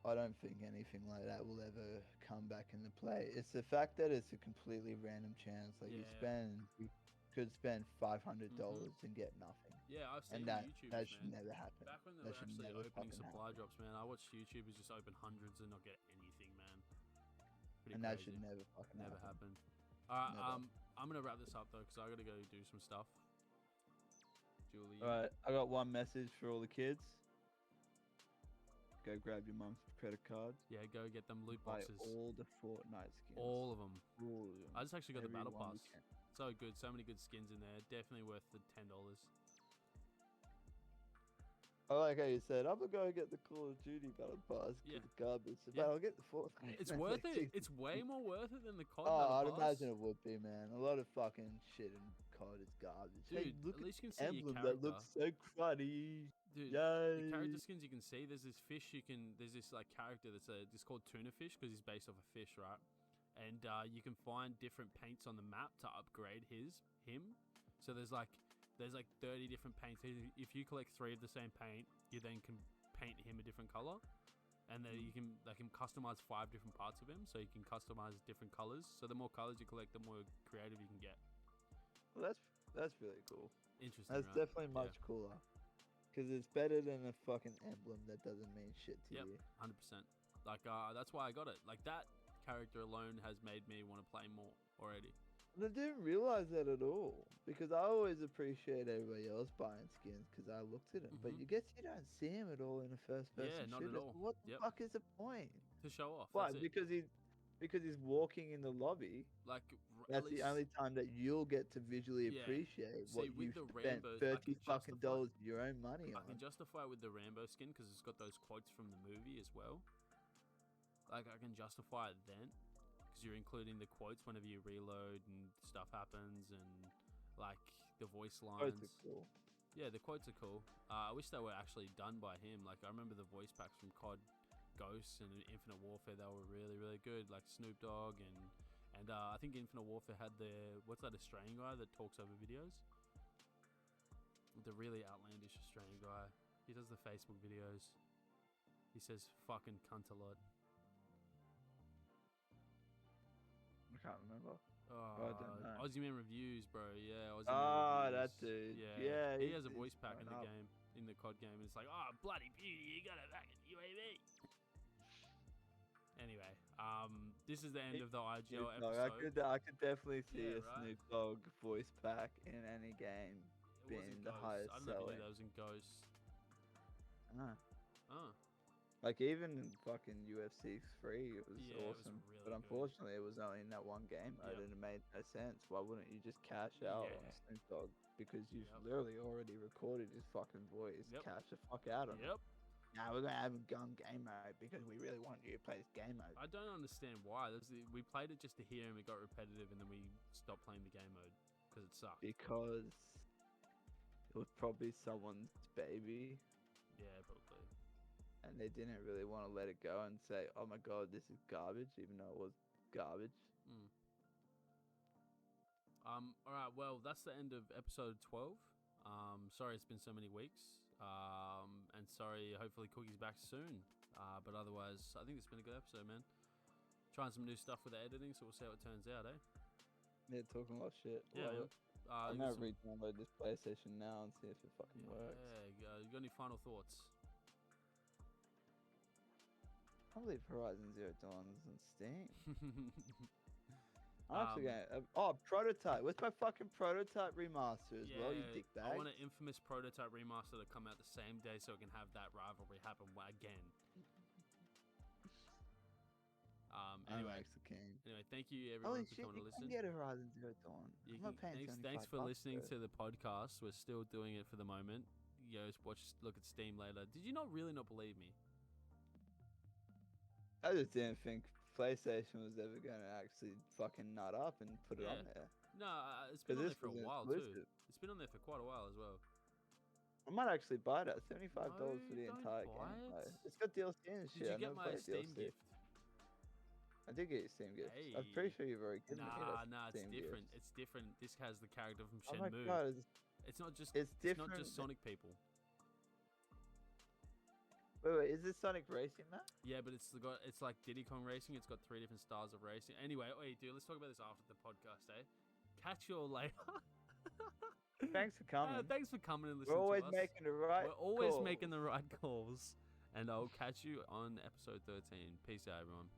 I don't think anything like that will ever come back into play. It's the fact that it's a completely random chance. Like you could spend $500 and get nothing, Yeah, I've seen and that YouTubers, should man. never happen. Back when they That were should actually never opening fucking supply happen. drops, man, I watched YouTubers just open hundreds and not get anything, man. Pretty And crazy. that should never fucking Never happen. happen. Alright, Never. I'm gonna wrap this up though, because I gotta go do some stuff. Julie. All right, I got one message for all the kids. Go grab your mum's credit card. Yeah, go get them loot Buy boxes. all the Fortnite skins. All of them. All of them. I just actually got the Every battle one you pass. can. So good. So many good skins in there. Definitely worth the $10. I like how you said, I'm gonna go get the Call of Duty battle pass because Yeah. it's garbage. But Yeah. I'll get the Fortnite. It's worth it. It's way more worth it than the COD Oh, I'd battle pass. imagine it would be, man. A lot of fucking shit in COD is garbage. Dude, hey, look at least you can the see your emblem character. that looks so cruddy. Dude, Yay. the character skins you can see, there's this fish there's this like character it's called tuna fish because he's based off a fish, right? And you can find different paints on the map to upgrade him. So there's like 30 different paints. If you collect 3 of the same paint, you then can paint him a different color. And then you can customize 5 different parts of him, so you can customize different colors. So the more colors you collect, the more creative you can get. Well, that's really cool. Interesting. That's right? definitely much cooler. Because it's better than a fucking emblem that doesn't mean shit to you. 100%. Like that's why I got it. Like that character alone has made me want to play more already. And I didn't realize that at all because I always appreciate everybody else buying skins because I looked at them. But you don't see him at all in a first person Yeah, not shooter. at all. So what the fuck is the point? To show off. Why? That's it. Because he's walking in the lobby. Like That's the only time that you'll get to visually appreciate See, what with you've the spent Rambos, $30 fucking dollars of your own money on. I can justify with the Rambo skin because it's got those quotes from the movie as well. Like I can justify it then because you're including the quotes whenever you reload and stuff happens and like the voice lines. Quotes are cool. Yeah, the quotes are cool. I wish they were actually done by him. Like I remember the voice packs from COD Ghosts and Infinite Warfare, they were really, really good. Like Snoop Dogg and I think Infinite Warfare had what's that Australian guy that talks over videos? The really outlandish Australian guy. He does the Facebook videos. He says fucking cunt a lot. I can't remember. Oh, I don't know. Aussie Man Reviews, bro. Yeah, Aussie Man Reviews. That dude. Yeah, he has a he's voice pack in the up. game, in the COD game, and it's like, oh, bloody beauty, you got a fucking UAV. Anyway, this is the end of the IGL episode. I could definitely see Yeah, a right? Snoop Dogg voice pack in any game It being wasn't the Ghosts. highest I don't know if you knew selling. that was in Ghosts. Oh, Like even in fucking UFC 3, it was Yeah, it was awesome. really But good. unfortunately, it was only in that one game mode, Yep. and it made no sense. Why wouldn't you just cash out Yeah. on Snoop Dogg? Because you've Yep. literally already recorded his fucking voice. Yep. Cash the fuck out of it. yep. Nah, we're gonna have him gun game mode because we really want you to play this game mode. I don't understand why. We played it just to hear him. It got repetitive, and then we stopped playing the game mode because it sucked. Because it was probably someone's baby, Yeah, probably. and they didn't really want to let it go and say, "Oh my god, this is garbage," even though it was garbage. All right. Well, that's the end of episode 12. Sorry it's been so many weeks. And sorry, hopefully Cookie's back soon. But otherwise, I think it's been a good episode, man. Trying some new stuff with the editing, so we'll see how it turns out, eh? They're talking a lot of shit. Yeah, Love man. it. I'm you got gonna some- re-download this PlayStation now and see if it fucking works. Yeah, you got any final thoughts? I can't believe Horizon Zero Dawn is on Steam. I'm actually gonna. Prototype. Where's my fucking Prototype remaster as well? You dickbag. I want an infamous Prototype remaster to come out the same day so it can have that rivalry happen again. I'm Anyway, actually keen. thank you everyone Holy for shit, coming to you listen. can get a Horizon Zero Dawn. I'm not paying Thanks for $75 listening for it. to the podcast. We're still doing it for the moment. Look at Steam later. Did you not believe me? I just didn't think PlayStation was ever gonna actually fucking nut up and put it on there. No, it's been on there for a while too. It's been on there for quite a while as well. I might actually buy that. $75 for the No, don't entire buy game. it. Like, it's got DLC and shit. Did you I get never my played Steam DLC. gift? I did get a Steam gift. Hey. I'm pretty sure you've already given me that. Nah, it's Steam different. gift. It's different. This has the character from Oh my Shenmue. god, It's not just. it's It's different. not just Sonic people. Wait, is this Sonic Racing now? Yeah, but it's like Diddy Kong Racing. It's got 3 different styles of racing. Anyway, wait, dude, let's talk about this after the podcast, eh? Catch you all later. Thanks for coming. Thanks for coming and listening We're always to us. making the right. We're always calls. making the right calls. And I'll catch you on episode 13. Peace out, everyone.